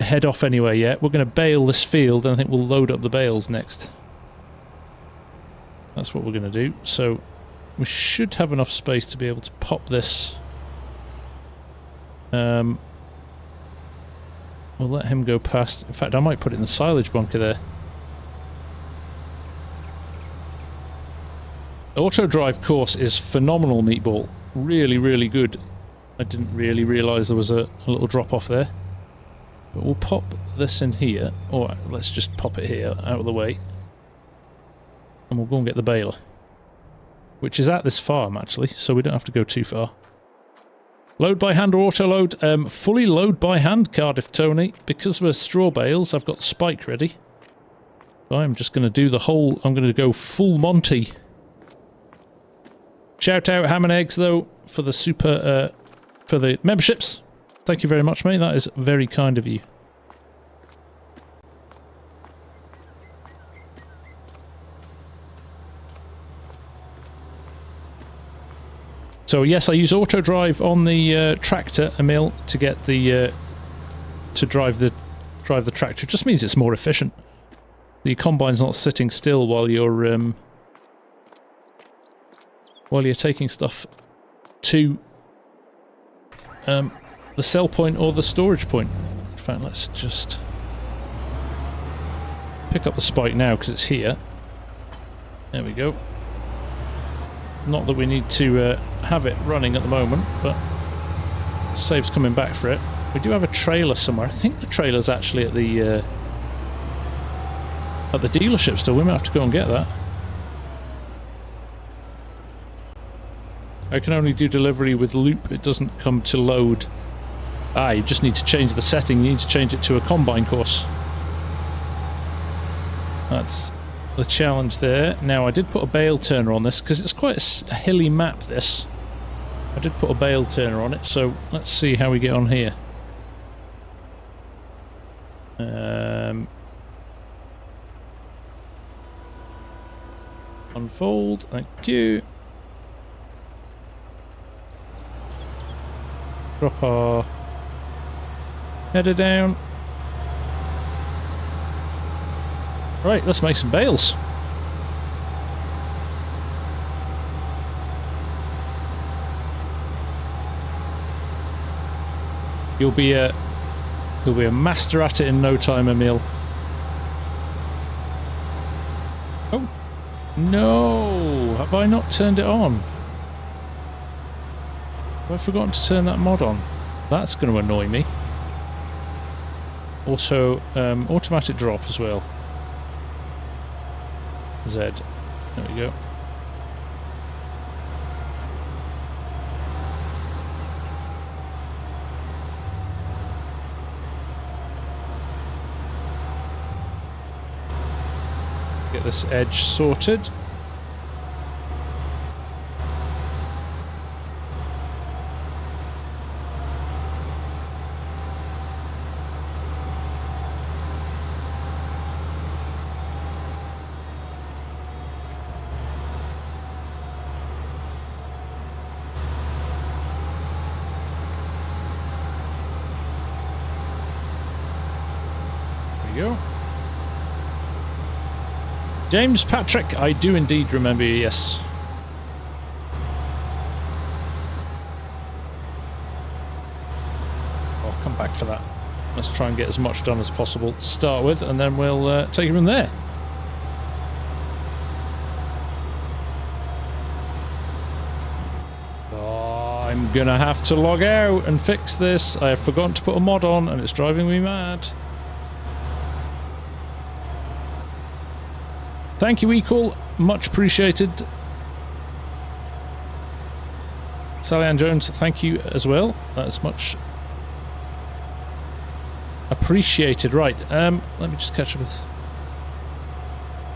A: head off anywhere yet. We're going to bale this field, and I think we'll load up the bales next. That's what we're going to do. So we should have enough space to be able to pop this. We'll let him go past. In fact, I might put it in the silage bunker there. Auto drive course is phenomenal, Meatball. Really, really good. I didn't really realise there was a little drop off there. But we'll pop this in here. Or let's just pop it here, out of the way. And we'll go and get the baler. Which is at this farm, actually, so we don't have to go too far. Load by hand or auto load? Fully load by hand, Cardiff Tony. Because we're straw bales, I've got the spike ready. So I'm just going to do the whole... I'm going to go full Monty. Shout out Ham and Eggs, though, for the super... for the memberships. Thank you very much, mate. That is very kind of you. So yes, I use auto drive on the tractor, Emil, to get the to drive the tractor. It just means it's more efficient. The combine's not sitting still while you're taking stuff to the sell point or the storage point. In fact, let's just pick up the spike now because it's here. There we go. Not that we need to have it running at the moment, but saves coming back for it. We do have a trailer somewhere. I think the trailer's actually at the dealership still. We might have to go and get that. I can only do delivery with loop. It doesn't come to load. Ah, you just need to change the setting. You need to change it to a combine course. That's the challenge there. Now, I did put a bale turner on this because it's quite a hilly map, this. I did put a bale turner on it, so let's see how we get on here. Unfold, thank you. Drop our header down. Right, let's make some bales. You'll be a master at it in no time, Emil. Oh no! Have I not turned it on? Have I forgotten to turn that mod on? That's going to annoy me. Also, automatic drop as well. Z. There we go. Get this edge sorted. Go. James Patrick, I do indeed remember you, yes. I'll come back for that. Let's try and get as much done as possible to start with, and then we'll take it from there. Oh, I'm gonna have to log out and fix this. I have forgotten to put a mod on, and it's driving me mad. Thank you, Equal. Much appreciated. Sally Ann Jones, thank you as well. That's much appreciated. Right, let me just catch up with...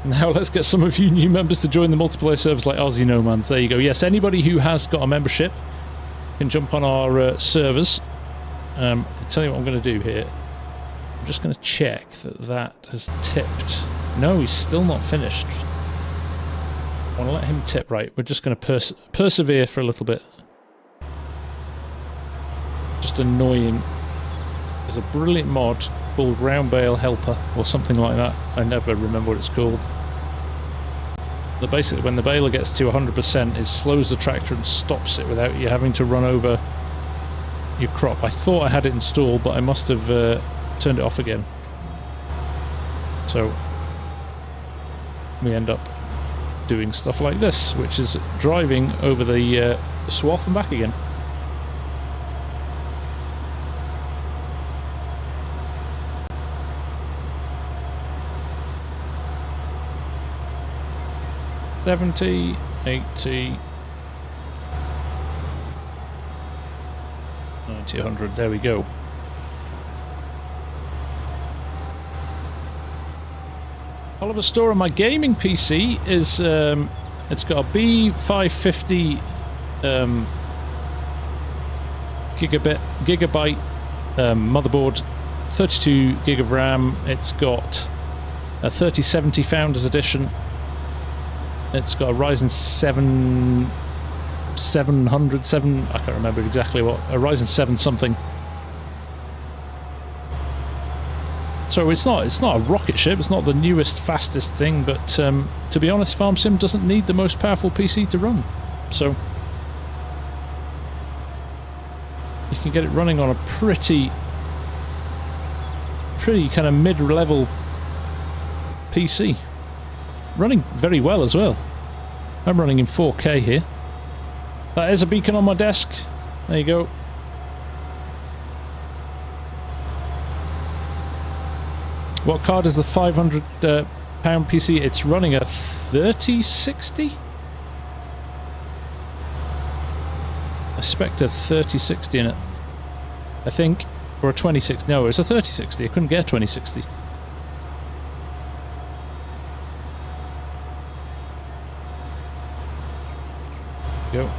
A: Now let's get some of you new members to join the multiplayer servers like Aussie Nomans. There you go. Yes, anybody who has got a membership can jump on our servers. I'll tell you what I'm going to do here. I'm just going to check that that has tipped. No, he's still not finished. I want to let him tip. Right, we're just going to persevere for a little bit. Just annoying. There's a brilliant mod called Round Bale Helper, or something like that. I never remember what it's called. But basically, when the baler gets to 100%, it slows the tractor and stops it without you having to run over your crop. I thought I had it installed, but I must have turned it off again. So we end up doing stuff like this, which is driving over the swath and back again. $70, $80, $90, $100. There we go. Oliver Store on my gaming PC is it's got a B550 gigabyte motherboard, 32 gig of RAM. It's got a 3070 Founders Edition. It's got a Ryzen 700, I can't remember exactly what, a Ryzen 7 something. So it's not a rocket ship, it's not the newest, fastest thing, but to be honest, FarmSim doesn't need the most powerful PC to run. So you can get it running on a pretty kind of mid-level PC. Running very well as well. I'm running in 4K here. That is a beacon on my desk. There you go. What card is the £500 PC? It's running a 3060? I expect a 3060 in it. I think. Or a 2060. No, it's a 3060. I couldn't get a 2060. Go.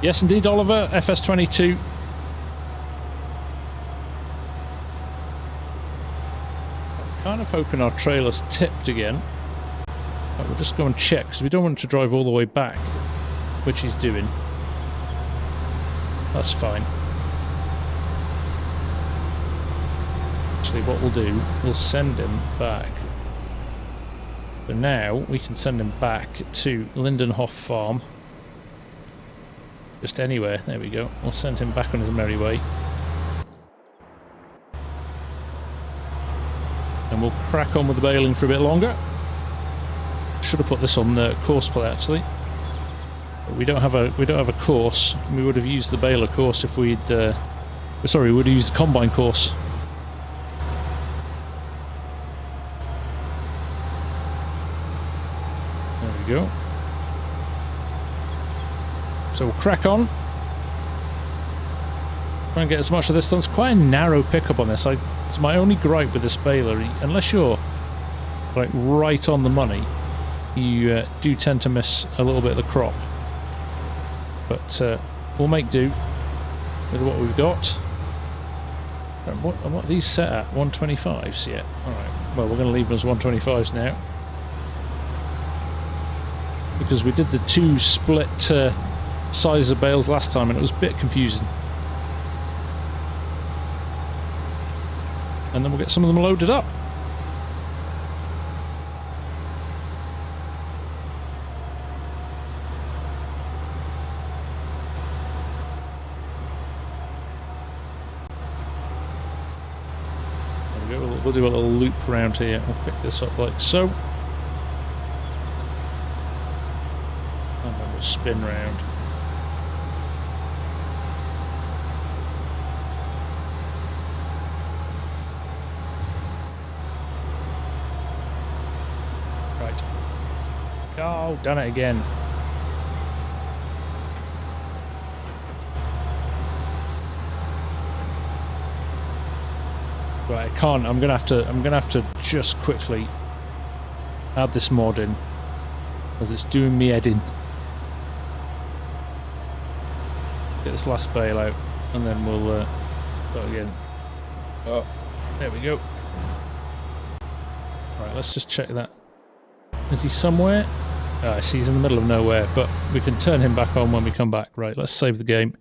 A: Yes, indeed, Oliver. FS22. I'm kind of hoping our trailer's tipped again. But we'll just go and check, because we don't want to drive all the way back, which he's doing. That's fine. Actually, what we'll do, we'll send him back. So now, we can send him back to Lindenhof Farm. Just anywhere, there we go. We'll send him back on his merry way. And we'll crack on with the baling for a bit longer. Should have put this on the course play actually. But we don't have a course. We would have used the baler course if we'd sorry, we would have used the combine course. There we go. So we'll crack on. Try and get as much of this done. It's quite a narrow pickup on this. It's my only gripe with this baler. Unless you're like right on the money, you do tend to miss a little bit of the crop. But we'll make do with what we've got. And what are these set at? 125s? Yeah. Alright. Well, we're going to leave them as 125s now. Because we did the two split sizes of bales last time and it was a bit confusing. And then we'll get some of them loaded up. There we go. We'll do a little loop around here. We'll pick this up like so. And then we'll spin round. Oh, done it again. Right, I can't. I'm gonna have to just quickly add this mod in, as it's doing me head in. Get this last bale out, and then we'll go again. Oh, there we go. Right, let's just check that. Is he somewhere? Oh, I see he's in the middle of nowhere, but we can turn him back on when we come back. Right, let's save the game.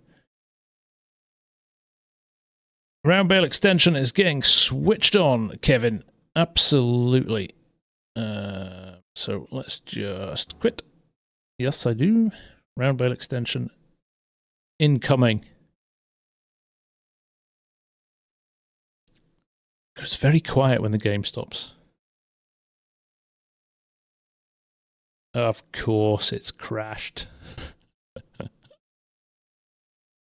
A: Round bale extension is getting switched on, Kevin. Absolutely. So let's just quit. Yes, I do. Round bale extension incoming. It's very quiet when the game stops. Of course it's crashed.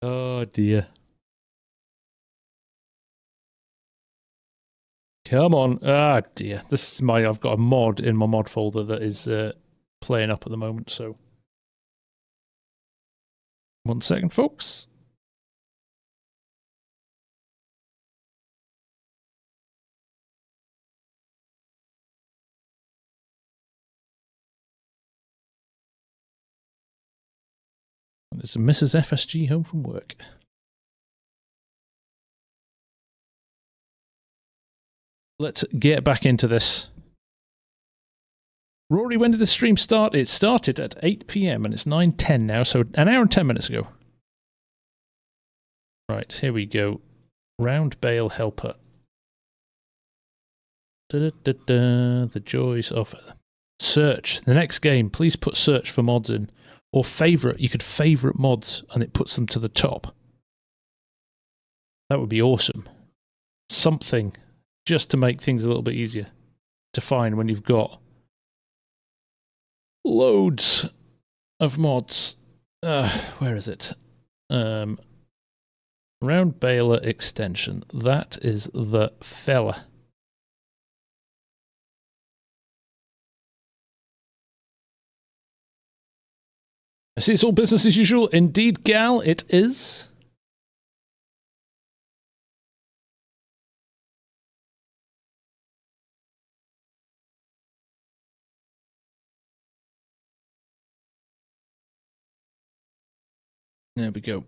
A: Oh dear. Come on. Ah dear. This is I've got a mod in my mod folder that is playing up at the moment, so 1 second, folks. It's Mrs. FSG home from work. Let's get back into this. Rory, when did the stream start? It started at 8 PM and it's 9:10 now, so an hour and 10 minutes ago. Right, here we go. Round bale helper. The joys of search. The next game, please put search for mods in. Or favorite. You could favorite mods and it puts them to the top. That would be awesome. Something just to make things a little bit easier to find when you've got loads of mods. Where is it? Round baler extension. That is the fella. I see it's all business as usual. Indeed, gal, it is. There we go.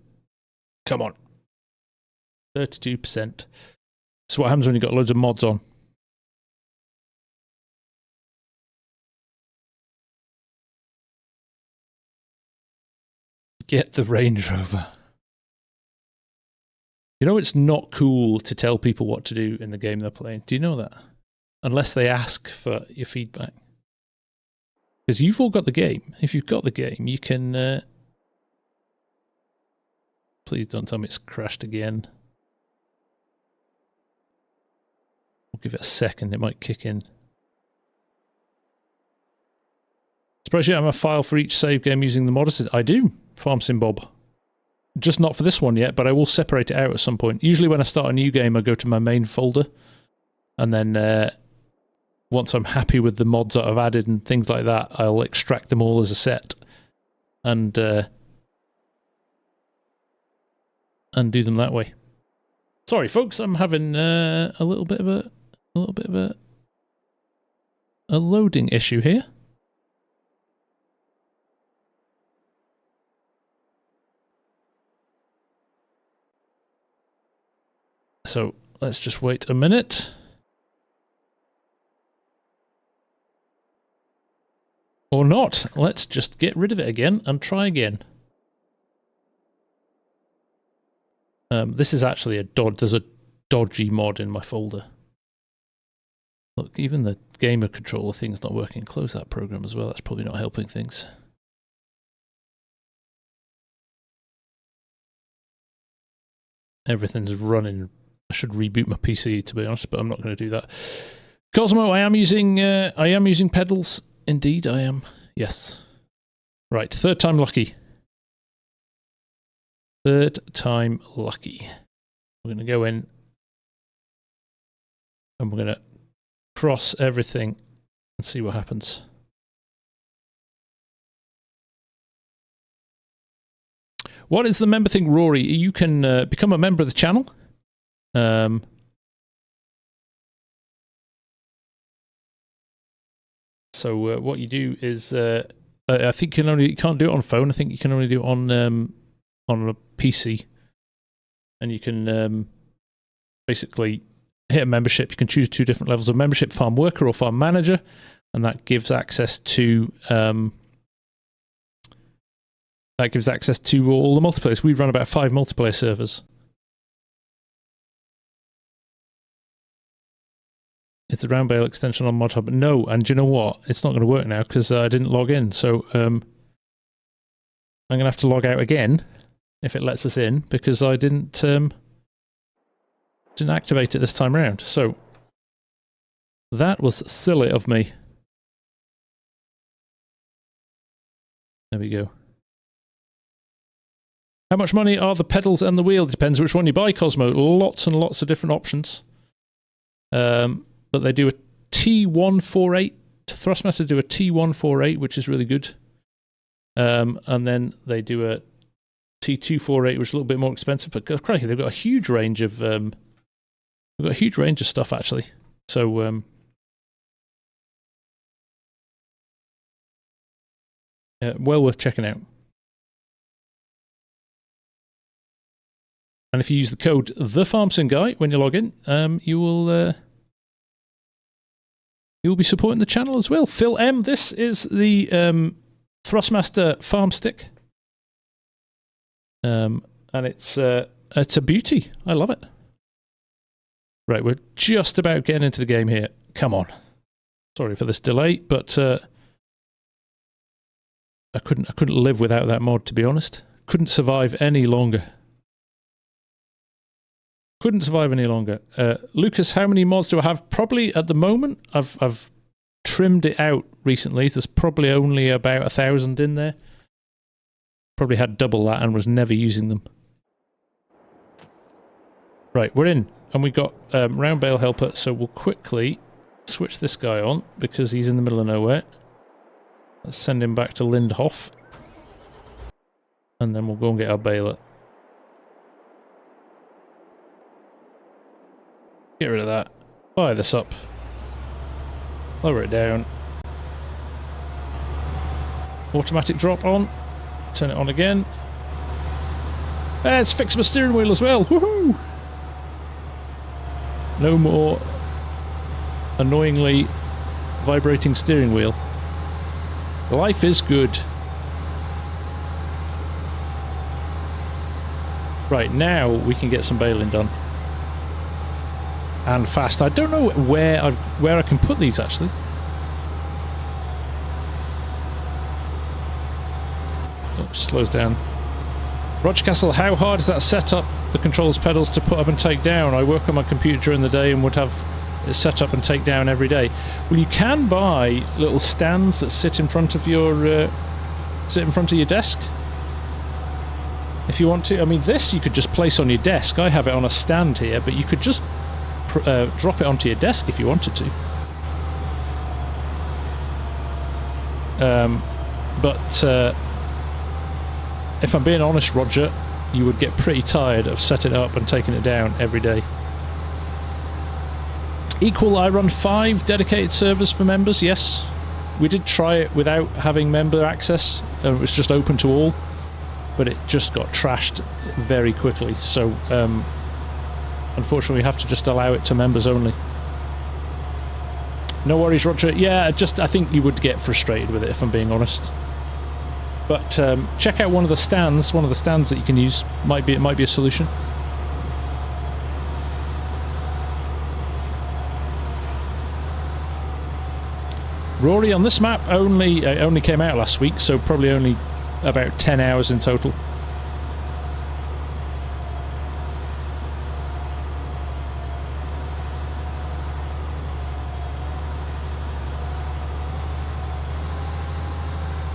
A: Come on. 32%. So what happens when you've got loads of mods on? Get the Range Rover. You know it's not cool to tell people what to do in the game they're playing. Do you know that? Unless they ask for your feedback. Because you've all got the game. If you've got the game, you can... Please don't tell me it's crashed again. We'll give it a second, it might kick in. Suppose you have a file for each save game using the mod. I do, FarmSim Bob. Just not for this one yet, but I will separate it out at some point. Usually when I start a new game, I go to my main folder. And then once I'm happy with the mods that I've added and things like that, I'll extract them all as a set. And do them that way. Sorry, folks, I'm having a little bit of a loading issue here. So let's just wait a minute. Or not. Let's just get rid of it again and try again. This is actually there's a dodgy mod in my folder. Look, even the gamer controller thing's not working. Close that program as well. That's probably not helping things. Everything's running. I should reboot my PC to be honest, but I'm not going to do that. Cosmo, I am using pedals. Indeed, I am. Yes. Right, third time lucky. Third time lucky. We're going to go in and we're going to cross everything and see what happens. What is the member thing, Rory? You can become a member of the channel. So what you do is, I think you can't do it on phone. I think you can only do it on a PC, and you can basically hit a membership. You can choose 2 different levels of membership: farm worker or farm manager, and that gives access to all the multiplayers. We run about 5 multiplayer servers. It's the round bale extension on Mod Hub. No, and do you know what? It's not going to work now because I didn't log in. So I'm going to have to log out again if it lets us in, because I didn't activate it this time around. So that was silly of me. There we go. How much money are the pedals and the wheel? Depends which one you buy, Cosmo. Lots and lots of different options. But they do a T148. Thrustmaster do a T148, which is really good. And then they do a T248, which is a little bit more expensive. But crikey, they've got a huge range of stuff actually. So well worth checking out. And if you use the code THEFARMSIMGUY when you log in, you will be supporting the channel as well. Phil M, this is the Thrustmaster farm stick, and it's a beauty. I love it. Right, we're just about getting into the game here. Come on. Sorry for this delay, but I couldn't live without that mod, to be honest. Couldn't survive any longer. Couldn't survive any longer. Lucas, how many mods do I have? Probably at the moment, I've trimmed it out recently. There's probably only about 1,000 in there. Probably had double that and was never using them. Right, we're in. And we got round bale helper, so we'll quickly switch this guy on because he's in the middle of nowhere. Let's send him back to Lindhof. And then we'll go and get our baler. Get rid of that. Fire this up. Lower it down. Automatic drop on. Turn it on again. Let's fix my steering wheel as well. Woohoo! No more annoyingly vibrating steering wheel. Life is good. Right, now we can get some baling done. And fast. I don't know where I can put these actually. Oh, slows down. Roger Castle, how hard is that setup? The controls pedals to put up and take down. I work on my computer during the day and would have it set up and take down every day. Well, you can buy little stands that sit in front of your desk. If you want to. I mean, this you could just place on your desk. I have it on a stand here, but you could just drop it onto your desk if you wanted to. But if I'm being honest, Roger, you would get pretty tired of setting it up and taking it down every day. Equal, I run 5 dedicated servers for members, yes. We did try it without having member access. It was just open to all. But it just got trashed very quickly. So, unfortunately, we have to just allow it to members only. No worries, Roger. Yeah, I think you would get frustrated with it, if I'm being honest. But check out one of the stands that you can use. It might be a solution. Rory, on this map only came out last week, so probably only about 10 hours in total.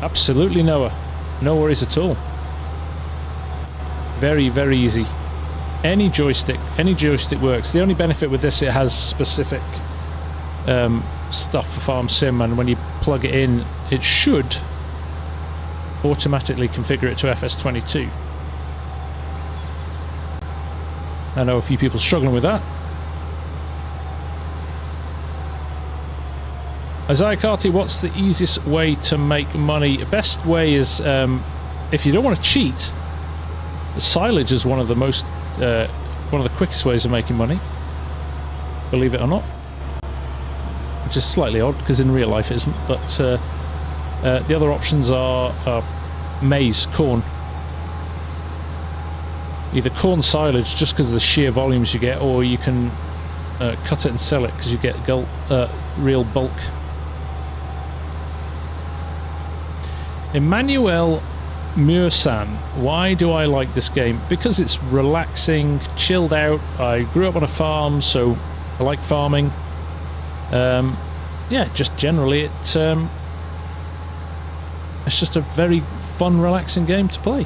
A: Absolutely, Noah. No worries at all. Very, very easy. Any joystick works. The only benefit with this, it has specific stuff for FarmSim, and when you plug it in, it should automatically configure it to FS22. I know a few people struggling with that. Isaiah Carty, what's the easiest way to make money? The best way is, if you don't want to cheat, silage is one of the quickest ways of making money. Believe it or not. Which is slightly odd, because in real life it isn't, but the other options are maize, corn. Either corn silage, just because of the sheer volumes you get, or you can cut it and sell it, because you get real bulk. Emmanuel Mursan, why do I like this game? Because it's relaxing, chilled out. I grew up on a farm, so I like farming. Yeah, just generally it's just a very fun, relaxing game to play.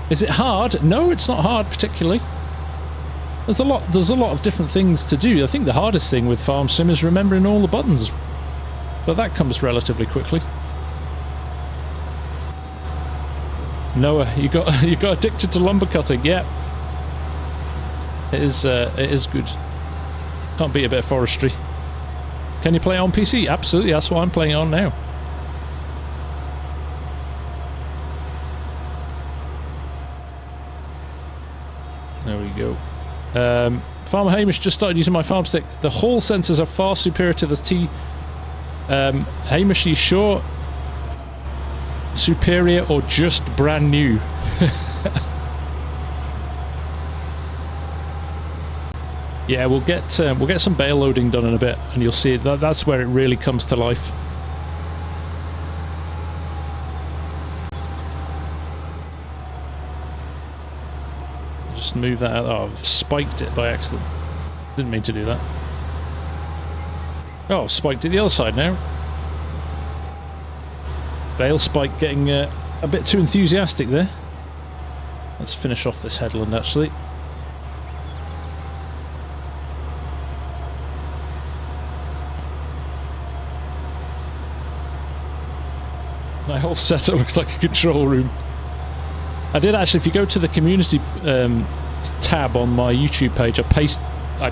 A: Is it hard? No, it's not hard particularly. There's a lot of different things to do. I think the hardest thing with FarmSim is remembering all the buttons, but that comes relatively quickly. Noah, you got addicted to lumber cutting. Yeah, it is good. Can't beat a bit of forestry. Can you play on PC? Absolutely, that's what I'm playing on now. There we go. Farmer Hamish just started using my farm stick. The Hall sensors are far superior to the T. Hamish, are you sure? Superior or just brand new? Yeah, we'll get some bale loading done in a bit, and you'll see that's where it really comes to life. Just move that out. Oh, I've spiked it by accident. Didn't mean to do that. Oh, I've spiked it the other side now. Bale spike getting a bit too enthusiastic there. Let's finish off this headland actually. My whole setup looks like a control room. I did actually, if you go to the community tab on my YouTube page, I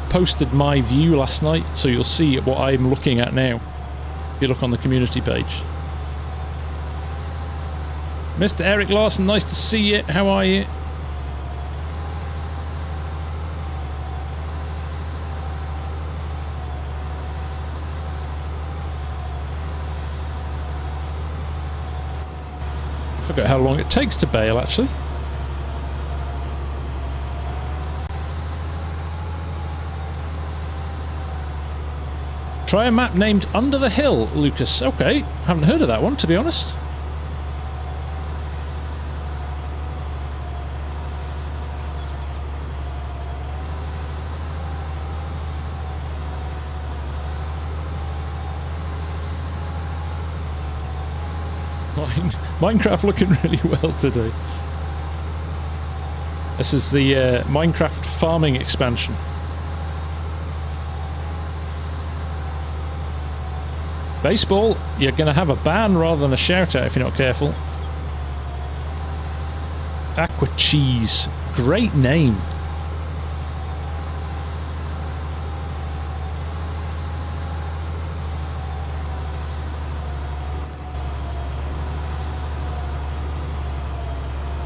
A: posted my view last night, so you'll see what I'm looking at now. If you look on the community page. Mr. Eric Larson, nice to see you. How are you? I forgot how long it takes to bale, actually. Try a map named Under the Hill, Lucas. Okay, haven't heard of that one, to be honest. Minecraft looking really well today. This is the Minecraft farming expansion. Baseball, you're going to have a ban rather than a shout out if you're not careful. Aqua Cheese, great name.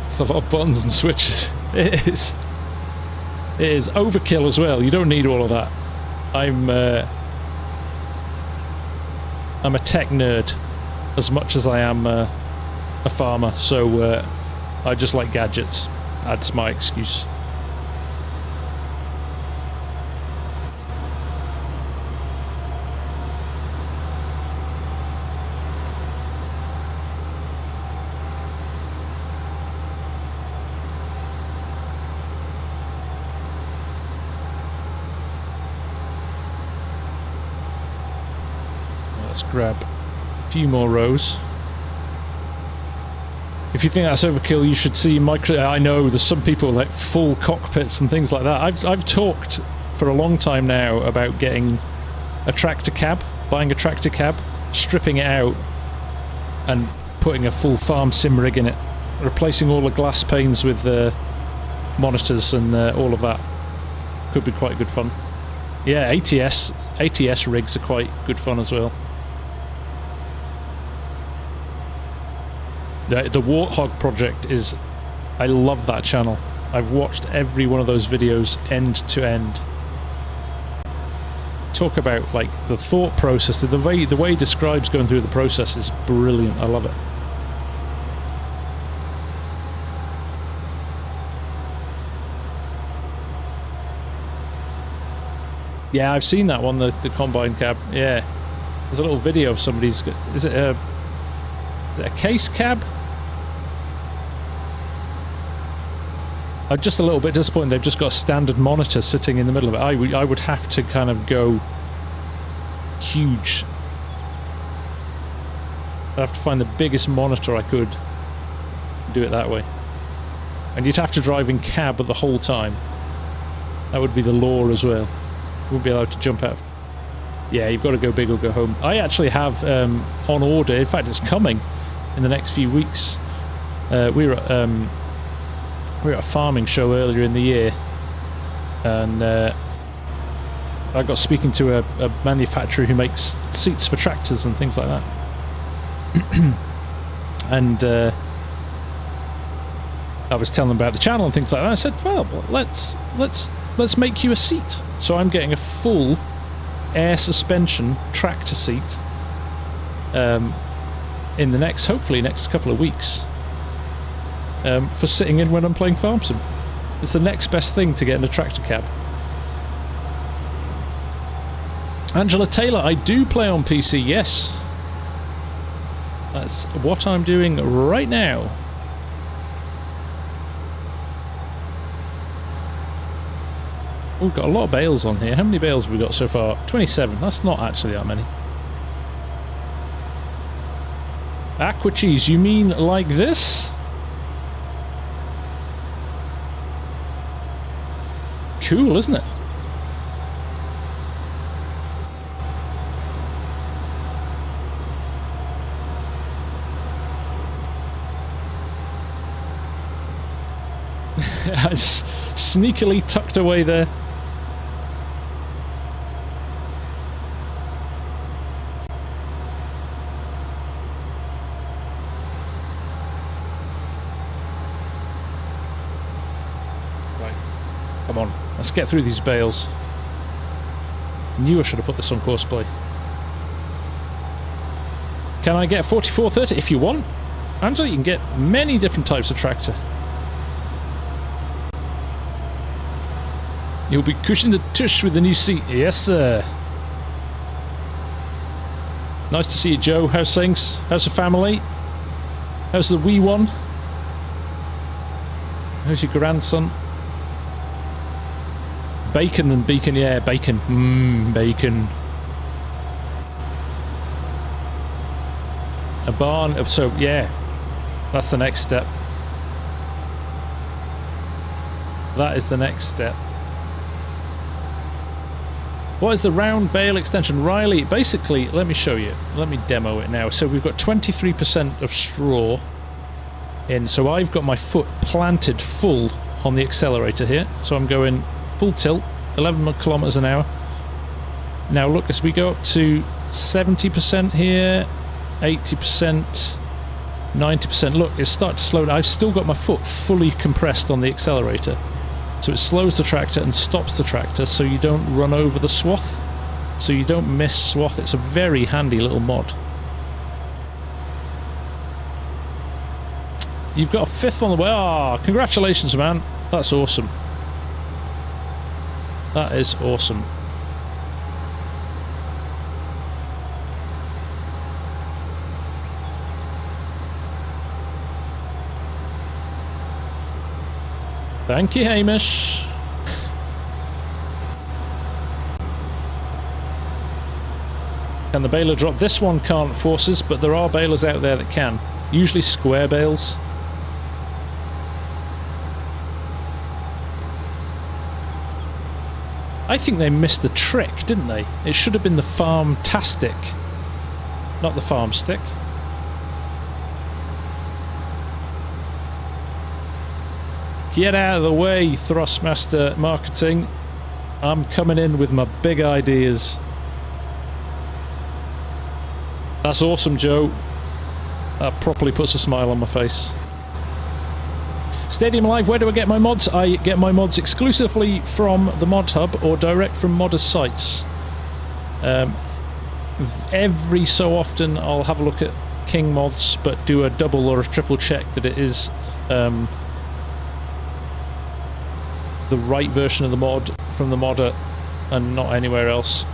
A: It's a lot of buttons and switches. It is. It is overkill as well. You don't need all of that. I'm a tech nerd as much as I am a farmer, so I just like gadgets. That's my excuse. Let's grab a few more rows. If you think that's overkill, you should see I know there's some people like full cockpits and things like that. I've talked for a long time now about getting a tractor cab, buying a tractor cab, stripping it out, and putting a full FarmSim rig in it, replacing all the glass panes with monitors and all of that. Could be quite good fun. Yeah, ATS rigs are quite good fun as well. The Warthog project is... I love that channel. I've watched every one of those videos end to end. Talk about like the thought process, the way he describes going through the process is brilliant. I love it. Yeah, I've seen that one, the combine cab. Yeah, there's a little video of somebody's... Is it a case cab? I'm just a little bit disappointed they've just got a standard monitor sitting in the middle of it. I would have to kind of go huge. I'd have to find the biggest monitor I could, do it that way. And you'd have to drive in cab the whole time. That would be the law as well. You wouldn't be allowed to jump out. Yeah, you've got to go big or go home. I actually have on order, in fact it's coming in the next few weeks. We were at a farming show earlier in the year, and I got speaking to a manufacturer who makes seats for tractors and things like that. And I was telling them about the channel and things like that. I said, well, let's make you a seat. So I'm getting a full air suspension tractor seat in the hopefully next couple of weeks. For sitting in when I'm playing FarmSim. It's the next best thing to get in a tractor cab. Angela Taylor, I do play on PC, yes. That's what I'm doing right now. We've got a lot of bales on here. How many bales have we got so far? 27. That's not actually that many. Aqua cheese, you mean like this? Cool, isn't it? It's sneakily tucked away there. Right, come on, let's get through these bales. Knew I should have put this on courseplay. Can I get 4430 if you want? Angela, you can get many different types of tractor. You'll be cushioning the tush with the new seat. Yes, sir. Nice to see you, Joe. How's things? How's the family? How's the wee one? How's your grandson? Bacon and beacon, yeah, bacon. Bacon. A barn, so yeah, that's the next step. That is the next step. What is the round bale extension? Riley, basically, let me show you. Let me demo it now. So we've got 23% of straw in. So I've got my foot planted full on the accelerator here. So I'm going full tilt, 11 kilometers an hour. Now look, as we go up to 70% here, 80%, 90%. Look, it's starting to slow down. I've still got my foot fully compressed on the accelerator. So it slows the tractor and stops the tractor so you don't run over the swath. So you don't miss swath. It's a very handy little mod. You've got a 5th on the way. Ah, oh, congratulations, man. That's awesome. That is awesome. Thank you, Hamish. Can the baler drop? This one can't forces, but there are balers out there that can. Usually square bales. I think they missed the trick, didn't they? It should have been the Farmtastic, not the Farm Stick. Get out of the way, Thrustmaster Marketing. I'm coming in with my big ideas. That's awesome, Joe. That properly puts a smile on my face. Stadium Live, where do I get my mods? I get my mods exclusively from the Mod Hub or direct from modders' sites. Every so often I'll have a look at King mods, but do a double or a triple check that it is the right version of the mod from the modder and not anywhere else.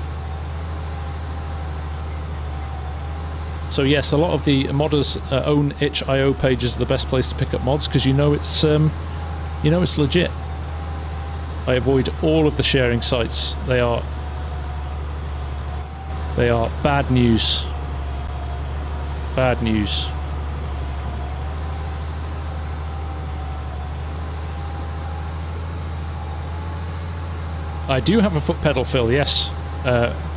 A: So yes, a lot of the modders' own itch.io pages are the best place to pick up mods because you know it's legit. I avoid all of the sharing sites. They are bad news. Bad news. I do have a foot pedal, Phil, yes.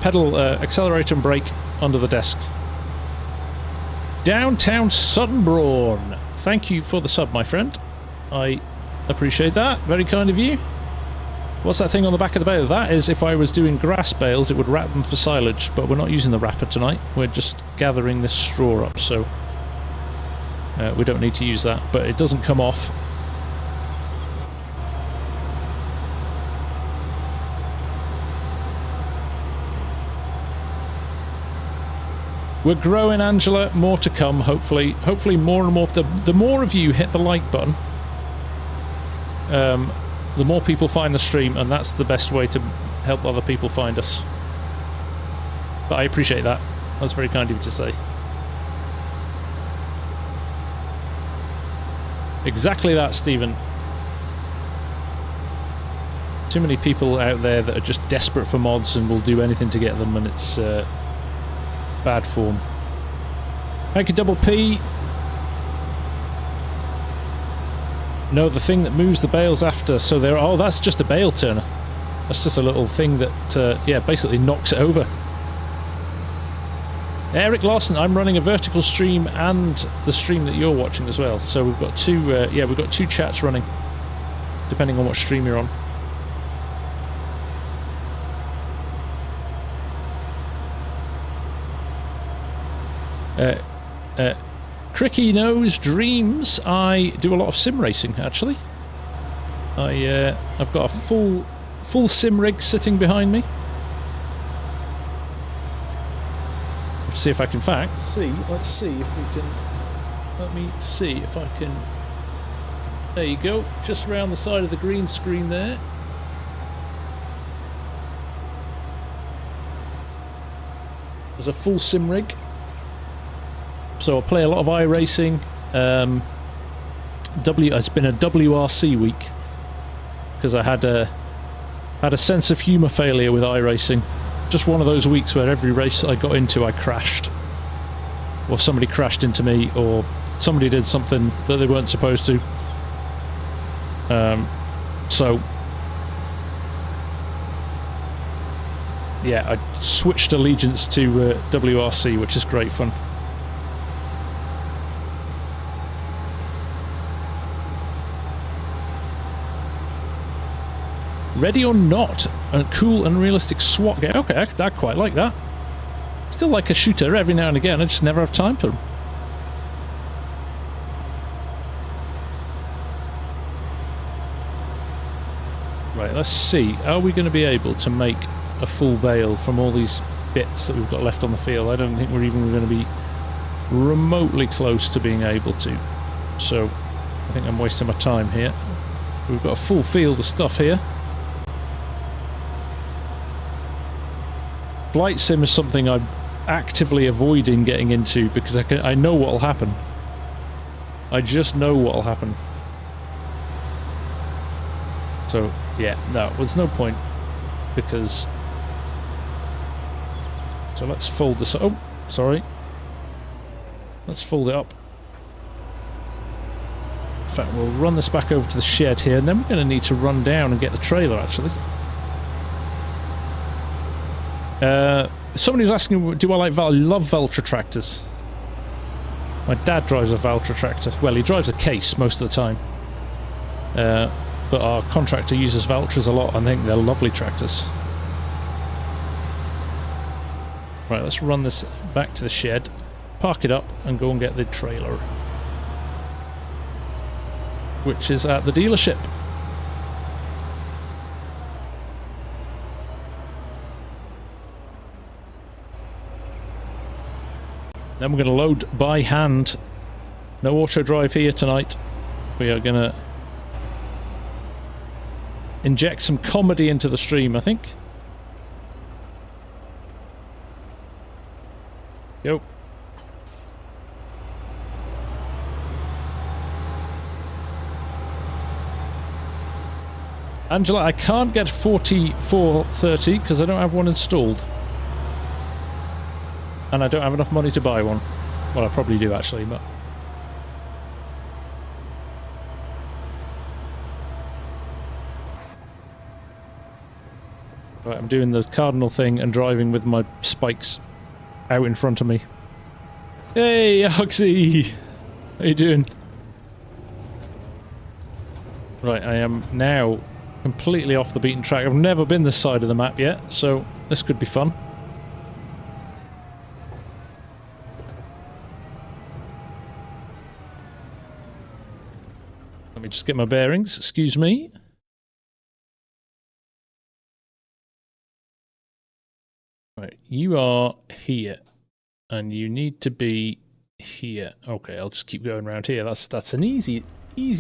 A: Pedal, accelerator and brake under the desk. Downtown Suttonbrawn. Thank you for the sub, my friend. I appreciate that. Very kind of you. What's that thing on the back of the bale? That is, if I was doing grass bales, it would wrap them for silage, but we're not using the wrapper tonight. We're just gathering this straw up, so we don't need to use that, but it doesn't come off. We're growing, Angela. More to come, hopefully. Hopefully more and more. The more of you hit the like button, the more people find the stream, and that's the best way to help other people find us. But I appreciate that. That's very kind of you to say. Exactly that, Stephen. Too many people out there that are just desperate for mods and will do anything to get them, and it's bad form. Thank you, Double P. No, the thing that moves the bales after, so they're... Oh, that's just a bale turner. That's just a little thing that, yeah, basically knocks it over. Eric Larson, I'm running a vertical stream and the stream that you're watching as well. So we've got two, yeah, we've got two chats running, depending on what stream you're on. Cricky knows dreams. I do a lot of sim racing, actually. I've got a full sim rig sitting behind me. Let's see if I can, in fact, let's see if we can, let me see if I can, there you go, just round the side of the green screen there. There's a full sim rig. So I play a lot of iRacing. It's been a WRC week because I had a sense of humour failure with iRacing. Just one of those weeks where every race I got into I crashed, or somebody crashed into me, or somebody did something that they weren't supposed to. So yeah, I switched allegiance to WRC, which is great fun. Ready or Not, a cool and realistic SWAT game. Okay, I quite like that. Still like a shooter every now and again, I just never have time for them. Right, let's see. Are we going to be able to make a full bale from all these bits that we've got left on the field? I don't think we're even going to be remotely close to being able to. So, I think I'm wasting my time here. We've got a full field of stuff here. Flight sim is something I'm actively avoiding getting into because I know what'll happen. I just know what'll happen. So, yeah, no, there's no point because... So let's fold this... Oh, sorry. Let's fold it up. In fact, we'll run this back over to the shed here, and then we're going to need to run down and get the trailer, actually. Somebody was asking, do I like I love Valtra tractors. My dad drives a Valtra tractor. Well, he drives a Case most of the time. But our contractor uses Valtras a lot. I think they're lovely tractors. Right, let's run this back to the shed, park it up, and go and get the trailer, which is at the dealership. Then we're going to load by hand. No auto drive here tonight. We are going to inject some comedy into the stream, I think. Yo. Angela, I can't get 4430 because I don't have one installed. And I don't have enough money to buy one. Well, I probably do actually, but... Right, I'm doing the cardinal thing and driving with my spikes out in front of me. Hey, Oxy! How you doing? Right, I am now completely off the beaten track. I've never been this side of the map yet, so this could be fun. Let me just get my bearings, excuse me. Right, you are here, and you need to be here. Okay, I'll just keep going around here. That's an easy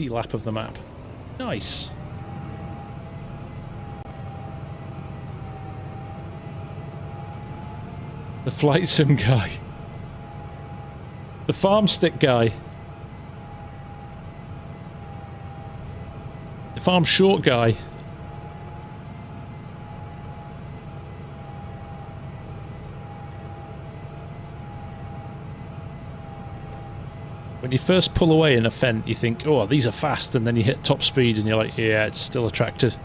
A: lap of the map. Nice. The flight sim guy. The farm stick guy. The farm short guy. When you first pull away in a fent, you think, oh, these are fast, and then you hit top speed and you're like, yeah, it's still attracted.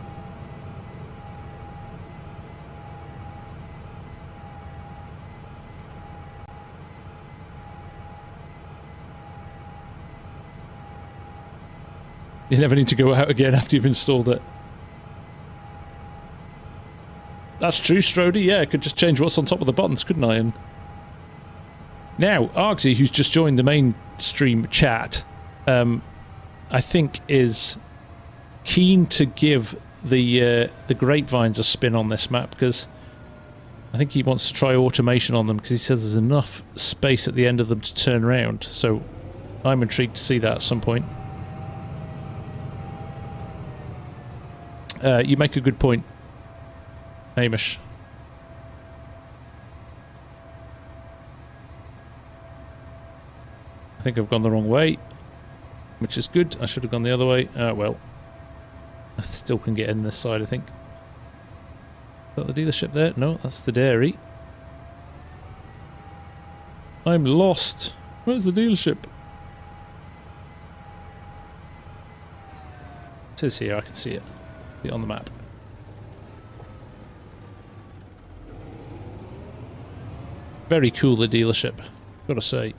A: You never need to go out again after you've installed it. That's true, Strody. Yeah, I could just change what's on top of the buttons, couldn't I? And now, Argsy, who's just joined the mainstream chat, I think is keen to give the grapevines a spin on this map, because I think he wants to try automation on them, because he says there's enough space at the end of them to turn around. So I'm intrigued to see that at some point. You make a good point, Hamish. I think I've gone the wrong way, which is good. I should have gone the other way. Well, I still can get in this side, I think. Got the dealership there? No, that's the dairy. I'm lost. Where's the dealership? It is here, I can see it. See it on the map. Very cool, the dealership, gotta say.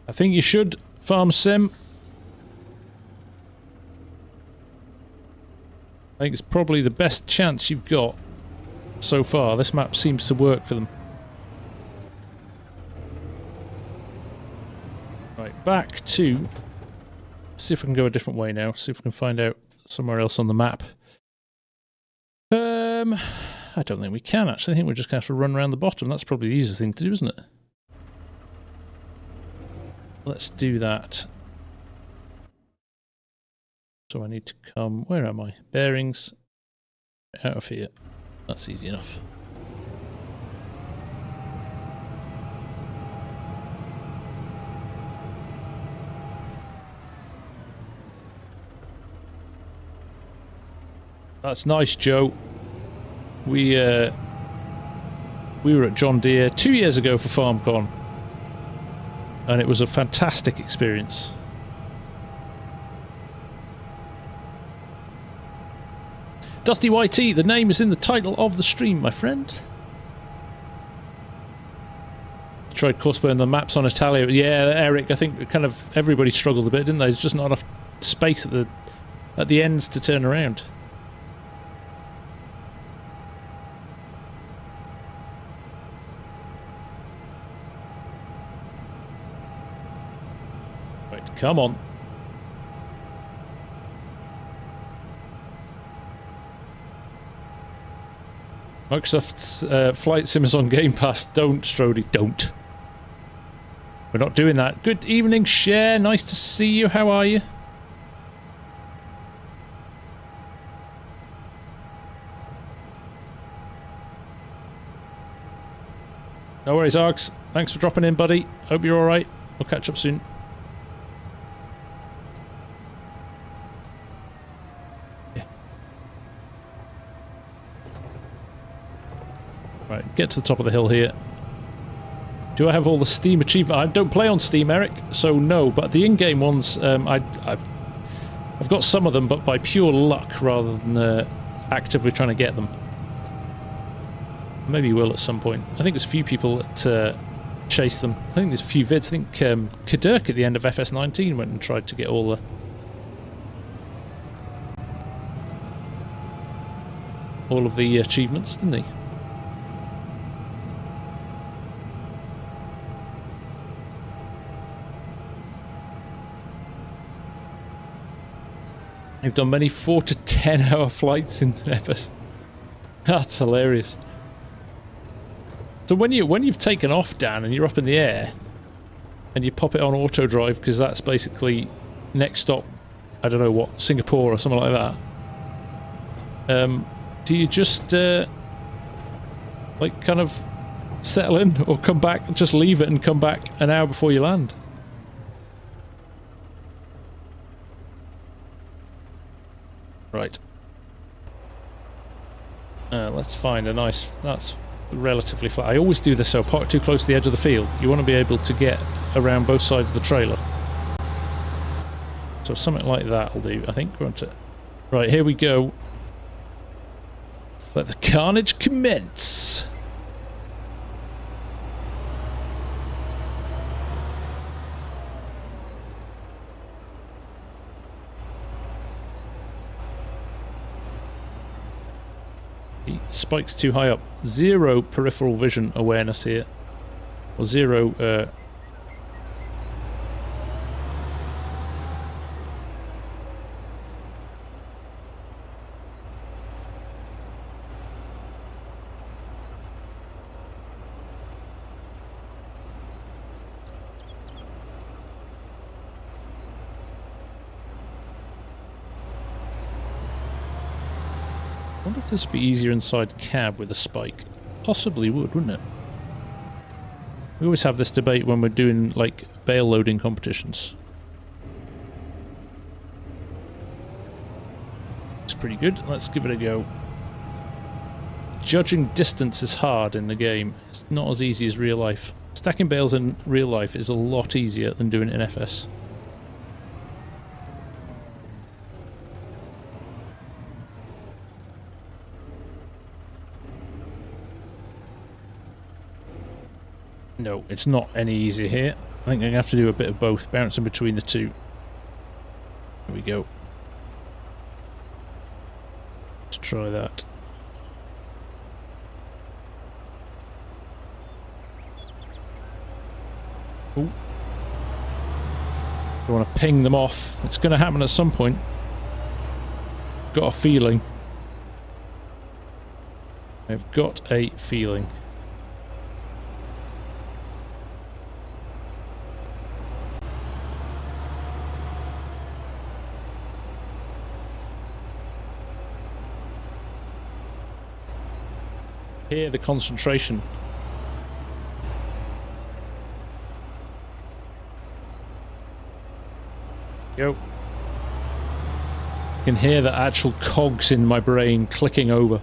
A: I think you should, FarmSim. I think it's probably the best chance you've got so far. This map seems to work for them. Right, back to... see if I can go a different way now. See if we can find out somewhere else on the map. I don't think we can, actually. I think we're just going to have to run around the bottom. That's probably the easiest thing to do, isn't it? Let's do that. So I need to come... where am I? Bearings. Out of here. That's easy enough. That's nice, Joe. We were at John Deere 2 years ago for FarmCon, and it was a fantastic experience. Dusty YT, the name is in the title of the stream, my friend. Tried crossbowing the maps on Italia. Yeah, Eric, I think kind of everybody struggled a bit, didn't they? There's just not enough space at the ends to turn around. Right, come on. Microsoft's Flight Sim is on Game Pass. Don't, Strody, don't. We're not doing that. Good evening, Cher. Nice to see you. How are you? No worries, Args. Thanks for dropping in, buddy. Hope you're alright. We'll catch up soon. Right, get to the top of the hill here. Do I have all the Steam achievement? I don't play on Steam, Eric, so no. But the in-game ones, I've got some of them, but by pure luck rather than actively trying to get them. Maybe will at some point. I think there's a few people that chase them. I think there's a few vids. I think Kadirk at the end of FS19 went and tried to get all of the achievements, didn't he? They've done many 4 to 10 hour flights in FS. That's hilarious. So when you've taken off, Dan, and you're up in the air, and you pop it on auto drive because that's basically next stop, I don't know what, Singapore or something like that. Do you just like kind of settle in, or come back, just leave it and come back an hour before you land? Right. Let's find a nice... That's relatively flat. I always do this so park too close to the edge of the field. You want to be able to get around both sides of the trailer. So something like that will do, I think, won't it? Right, here we go. Let the carnage commence! Spike's too high up. 0 peripheral vision awareness here. Or 0... I wonder if this would be easier inside cab with a spike. Possibly would, wouldn't it? We always have this debate when we're doing, like, bale loading competitions. It's pretty good. Let's give it a go. Judging distance is hard in the game. It's not as easy as real life. Stacking bales in real life is a lot easier than doing it in FS. No, it's not any easier here. I think I'm going to have to do a bit of both, bouncing between the two. There we go. Let's try that. Ooh. I want to ping them off. It's going to happen at some point. Got a feeling. I've got a feeling. Hear the concentration. Go. You can hear the actual cogs in my brain clicking over.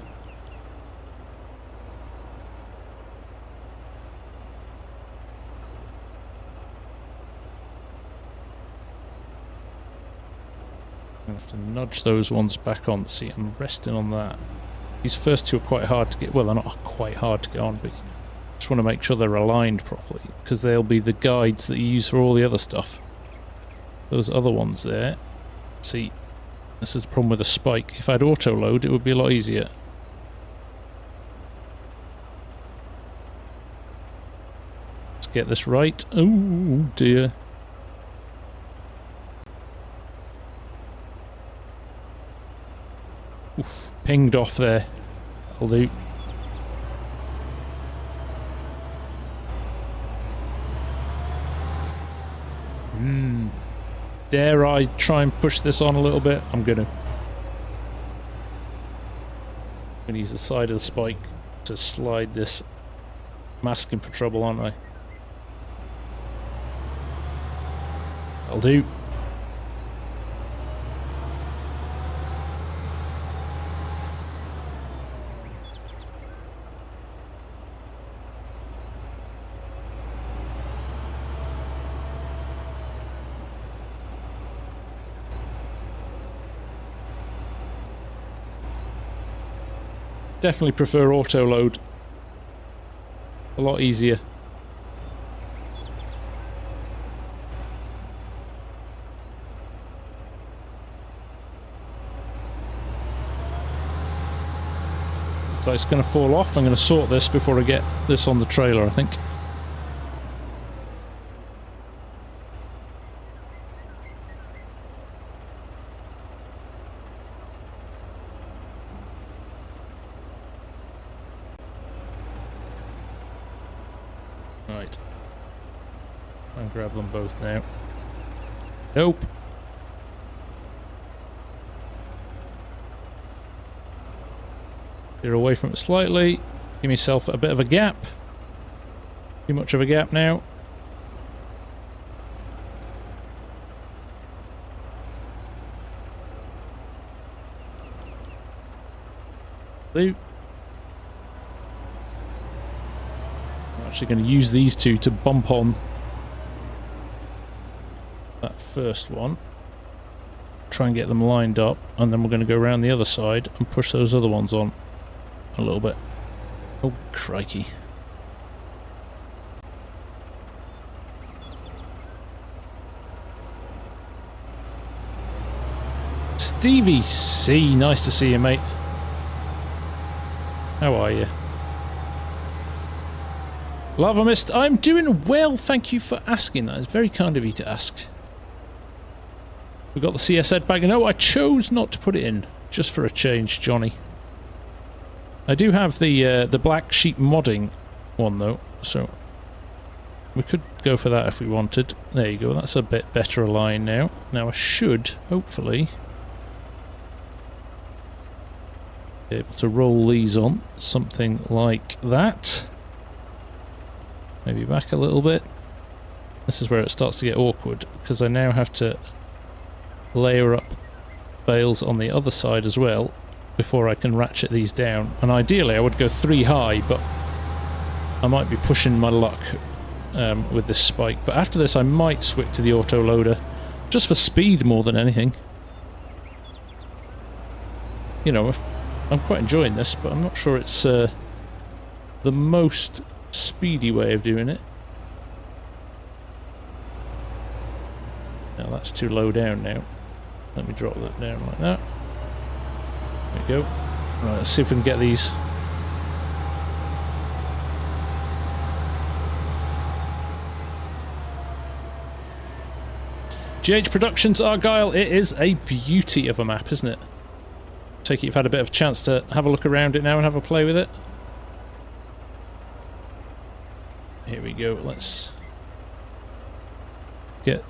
A: I have to nudge those ones back on. See, I'm resting on that. These first two are quite hard to get, well, they're not quite hard to get on, but you just want to make sure they're aligned properly, because they'll be the guides that you use for all the other stuff. Those other ones there, see, this is the problem with the spike. If I had auto load, it would be a lot easier. Let's get this right. Oh dear. Oof, pinged off there. That'll do. Dare I try and push this on a little bit? I'm gonna use the side of the spike to slide this. I'm asking for trouble, aren't I? That'll do. Definitely prefer auto load. A lot easier. So it's going to fall off. I'm going to sort this before I get this on the trailer, I think. Right. And grab them both now. Nope. Get away from it slightly. Give myself a bit of a gap. Too much of a gap now. I'm actually going to use these two to bump on that first one. Try and get them lined up, and then we're going to go around the other side and push those other ones on a little bit. Oh, crikey. Stevie C, nice to see you, mate. How are you? Lava Mist, I'm doing well, thank you for asking. That is very kind of you to ask. We got the CS Ed bag. No, I chose not to put it in, just for a change, Johnny. I do have the black sheep modding one though, so we could go for that if we wanted. There you go, that's a bit better aligned now. Now I should, hopefully, be able to roll these on, something like that. Maybe back a little bit. This is where it starts to get awkward, because I now have to layer up bales on the other side as well before I can ratchet these down. And ideally I would go 3 high, but I might be pushing my luck with this spike. But after this I might switch to the autoloader, just for speed more than anything. You know, I'm quite enjoying this, but I'm not sure it's the most speedy way of doing it. Now that's too low down now. Let me drop that down like that. There we go. Right, let's see if we can get these. GH Productions Argyle, it is a beauty of a map, isn't it? Take it you've had a bit of a chance to have a look around it now and have a play with it. Here we go, let's get...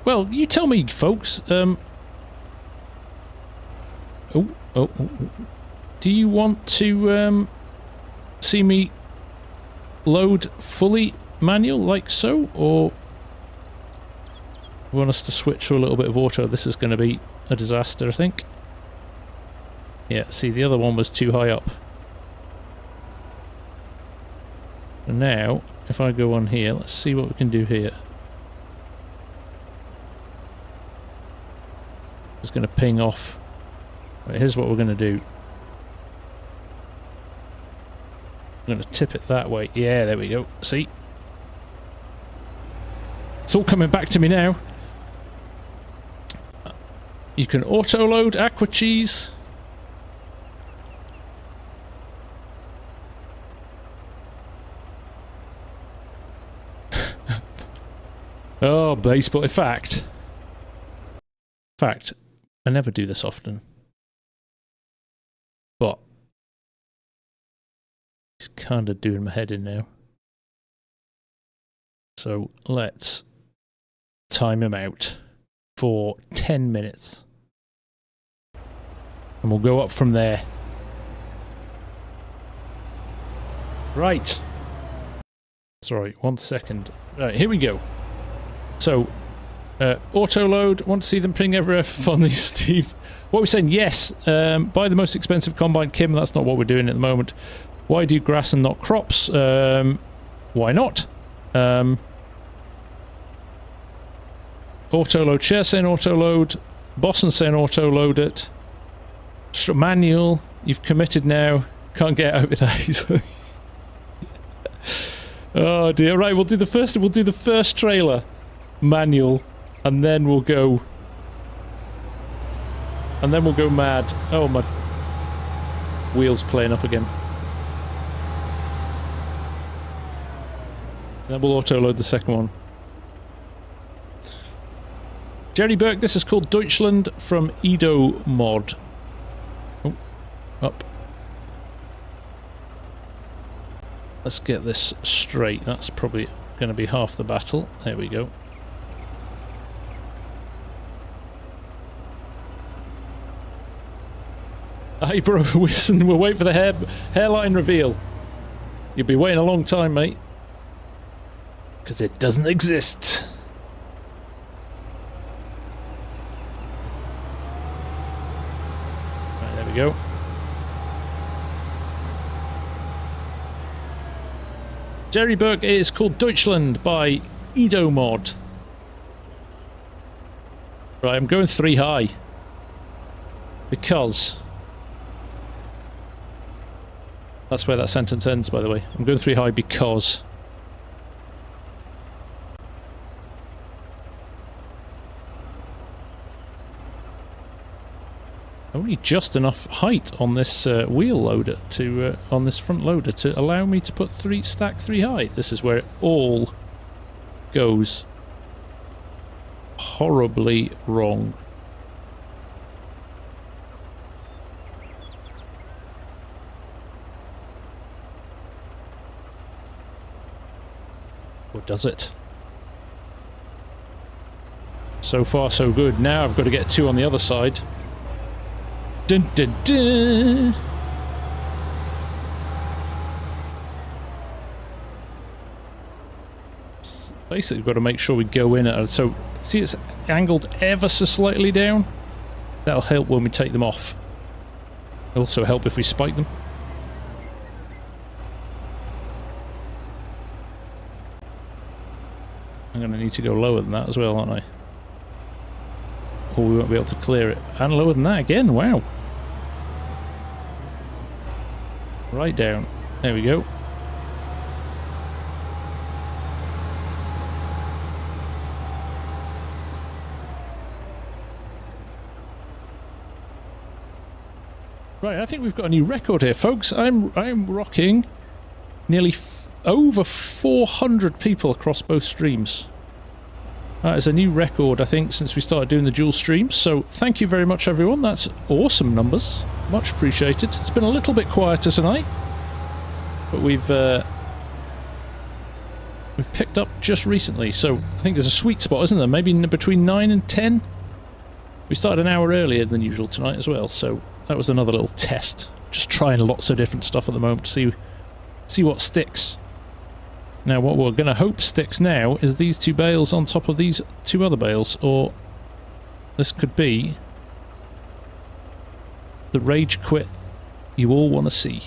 A: Well, you tell me, folks. Do you want to see me load fully manual like so, or you want us to switch to a little bit of auto? This is going to be a disaster, I think. Yeah, see, the other one was too high up. And now, if I go on here, let's see what we can do here. It's going to ping off. Right, here's what we're going to do. I'm going to tip it that way. Yeah, there we go. See? It's all coming back to me now. You can auto-load aqua cheese. Oh, baseball. In fact, I never do this often. But it's kind of doing my head in now. So let's time him out for 10 minutes. And we'll go up from there. Right. Sorry, 1 second. Right, here we go. So, auto load. Want to see them ping everywhere for fun, these, Steve? What we're saying, yes. Buy the most expensive combine, Kim. That's not what we're doing at the moment. Why do grass and not crops? Why not? Auto load. Share saying auto load. Boston saying auto load it. Manual. You've committed now. Can't get out with that easily. Oh dear. Right, we'll do the first. We'll do the first trailer. Manual, and then we'll go mad. Oh, my wheels playing up again. Then we'll auto load the second one. Jerry Burke, this is called Deutschland from Edomod. Oh, up. Let's get this straight. That's probably going to be half the battle. There we go. Hey bro, listen, we'll wait for the hairline reveal. You'll be waiting a long time, mate. Because it doesn't exist. Right, there we go. Jerryburg is called Deutschland by Edomod. Right, I'm going 3 high. Because... that's where that sentence ends, by the way. I'm going 3 high because... only just enough height on this wheel loader to on this front loader to allow me to put stack 3 high. This is where it all goes horribly wrong. Or does it? So far so good. Now I've got to get 2 on the other side. Dun dun dun! Basically, we've got to make sure we go in at it. So, see it's angled ever so slightly down? That'll help when we take them off. It'll also help if we spike them. I'm going to need to go lower than that as well, aren't I? Or we won't be able to clear it. And lower than that again, wow. Right down. There we go. Right, I think we've got a new record here, folks. I'm rocking nearly over 400 people across both streams. That is a new record, I think, since we started doing the dual streams. So thank you very much, everyone. That's awesome numbers. Much appreciated. It's been a little bit quieter tonight, but we've picked up just recently. So I think there's a sweet spot, isn't there? Maybe between 9 and 10. We started an hour earlier than usual tonight as well. So that was another little test. Just trying lots of different stuff at the moment to see what sticks. Now what we're going to hope sticks now is these 2 bales on top of these 2 other bales, or this could be the rage quit you all want to see.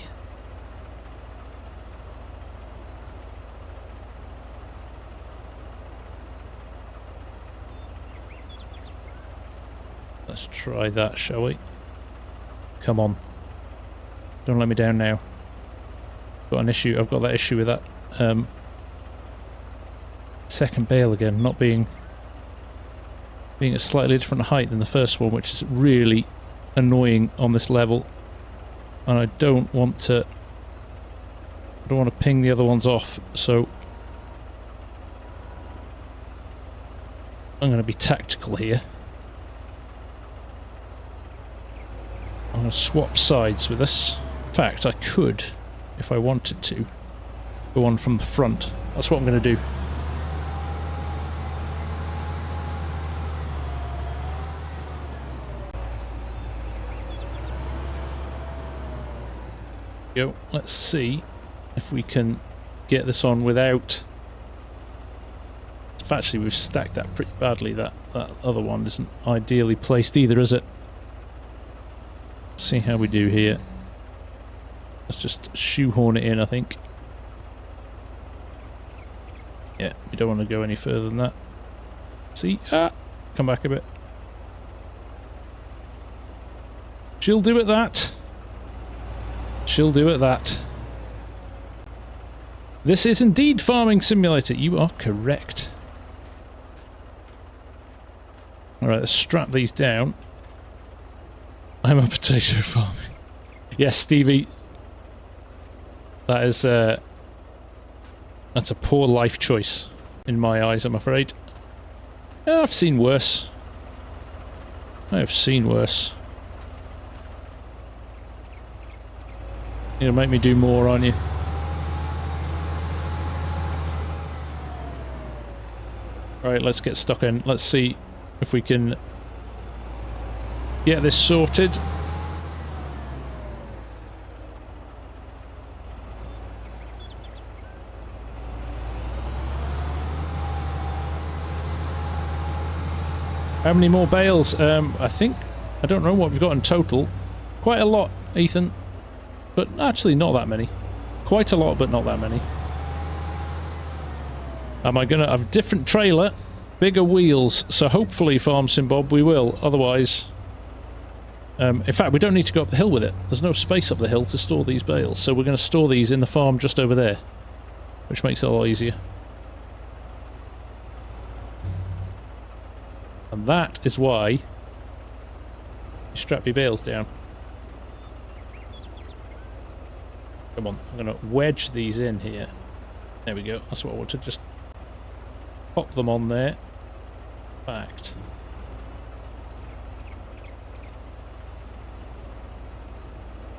A: Let's try that, shall we? Come on. Don't let me down now. Got an issue. I've got that issue with that second bale again, not being a slightly different height than the first one, which is really annoying on this level. And I don't want to ping the other ones off, so I'm going to be tactical here. I'm going to swap sides with this. In fact, I could, if I wanted to, go on from the front. That's what I'm going to do. Go. Let's see if we can get this on without... Actually, we've stacked that pretty badly. That other one isn't ideally placed either, is it? Let's see how we do here. Let's just shoehorn it in, I think. Yeah, we don't want to go any further than that. See? Ah! Come back a bit. She'll do it that. She'll do it that. This is indeed Farming Simulator. You are correct. Alright, let's strap these down. I'm a potato farming. Yes, Stevie. That is that's a poor life choice in my eyes, I'm afraid. I've seen worse. I have seen worse. You're gonna make me do more, aren't you? Right, let's get stuck in. Let's see if we can get this sorted. How many more bales? I don't know what we've got in total. Quite a lot, Ethan. But actually not that many. Quite a lot, but not that many. Am I going to have a different trailer? Bigger wheels. So hopefully, FarmSim Bob, we will. Otherwise... in fact, we don't need to go up the hill with it. There's no space up the hill to store these bales. So we're going to store these in the farm just over there. Which makes it a lot easier. And that is why you strap your bales down. Come on, I'm going to wedge these in here. There we go. That's what I want to just pop them on there. Fact.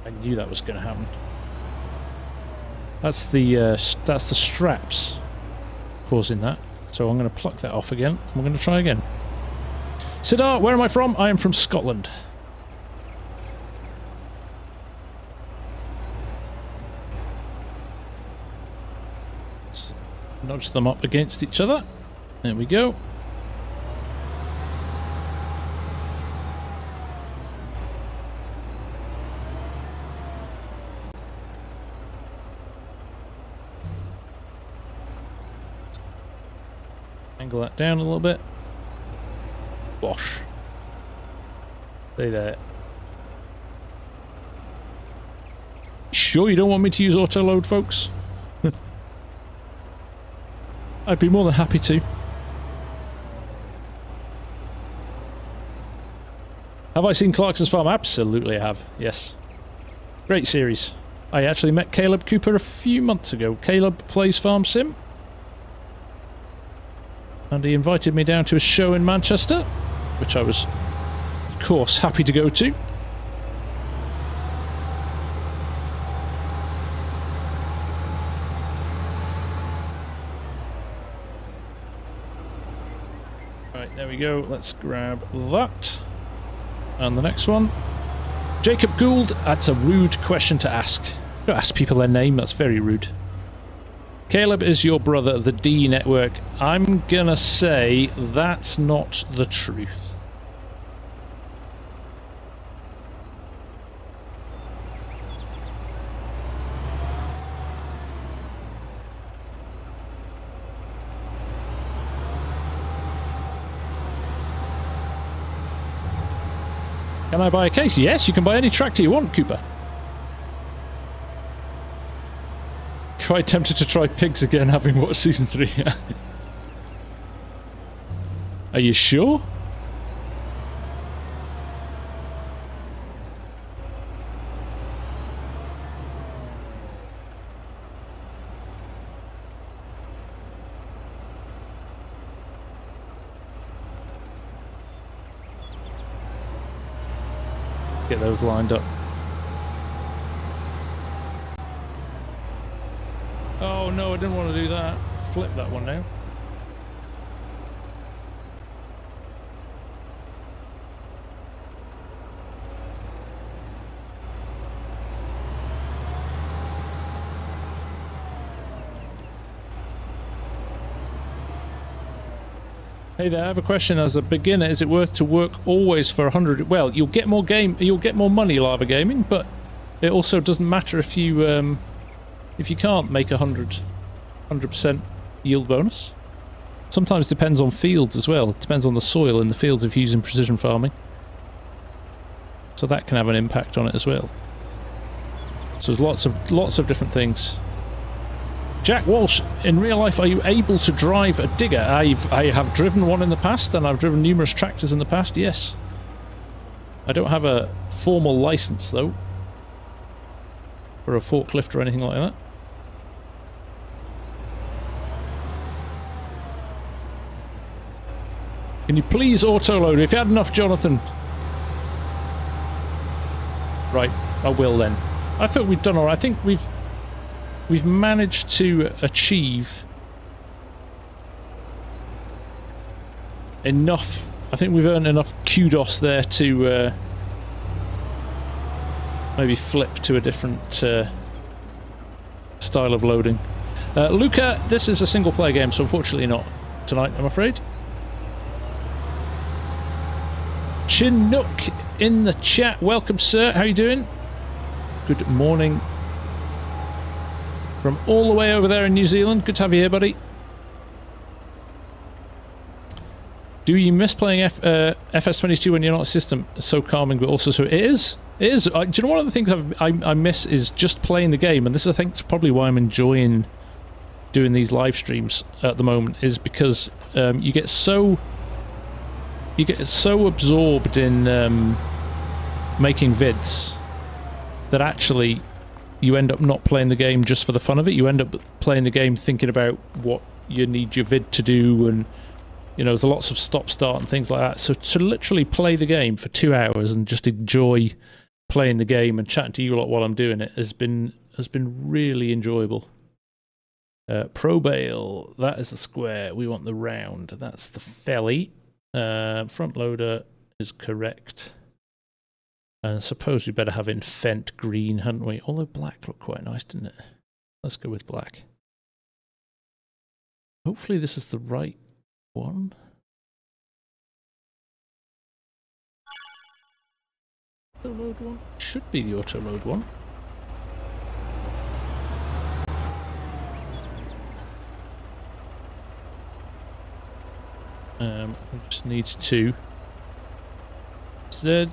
A: I knew that was going to happen. That's the straps causing that. So I'm going to pluck that off again. I'm going to try again. Sidar, where am I from? I am from Scotland. Let's nudge them up against each other. There we go. Angle that down a little bit. Wash. Stay there. Sure you don't want me to use autoload, folks? I'd be more than happy to. Have I seen Clarkson's Farm? Absolutely I have, yes. Great series. I actually met Caleb Cooper a few months ago. Caleb plays FarmSim. And he invited me down to a show in Manchester, which I was, of course, happy to go to. Right, there we go. Let's grab that. And the next one. Jacob Gould, that's a rude question to ask. Don't ask people their name, that's very rude. Caleb is your brother, the D Network. I'm gonna say that's not the truth. Can I buy a case? Yes, you can buy any tractor you want, Cooper. Quite tempted to try pigs again, having watched season 3. Are you sure? Get those lined up. Oh no, I didn't want to do that. Flip that one now. Hey there, I have a question. As a beginner, is it worth to work always for 100? Well, you'll get more money Lava Gaming, but it also doesn't matter if you can't make 100% yield bonus. Sometimes depends on fields as well. It depends on the soil in the fields if you're using precision farming. So that can have an impact on it as well. So there's lots of different things. Jack Walsh, in real life, are you able to drive a digger? I have driven one in the past, and I've driven numerous tractors in the past, yes. I don't have a formal license, though, for a forklift or anything like that. Can you please autoload? If you had enough, Jonathan. Right, I will then. I thought we'd done all right. I think we've managed to achieve enough. I think we've earned enough kudos there to maybe flip to a different style of loading. Luca, this is a single player game, so unfortunately not tonight, I'm afraid. Chinook in the chat. Welcome, sir. How you doing? Good morning. From all the way over there in New Zealand. Good to have you here, buddy. Do you miss playing FS22 when you're not a system? It's so calming, but also so... It is. It is. Do you know one of the things I miss is just playing the game, and this I think is probably why I'm enjoying doing these live streams at the moment, is because you get so absorbed in making vids that actually you end up not playing the game just for the fun of it. You end up playing the game thinking about what you need your vid to do, and you know, there's lots of stop-start and things like that. So to literally play the game for 2 hours and just enjoy playing the game and chatting to you a lot while I'm doing it has been really enjoyable. Pro bale, that is the square. We want the round. That's the felly. Front loader is correct. And I suppose we better have in Fent green, hadn't we? Although black looked quite nice, didn't it? Let's go with black. Hopefully this is the right one. Autoload one? Should be the autoload one. We just need to Z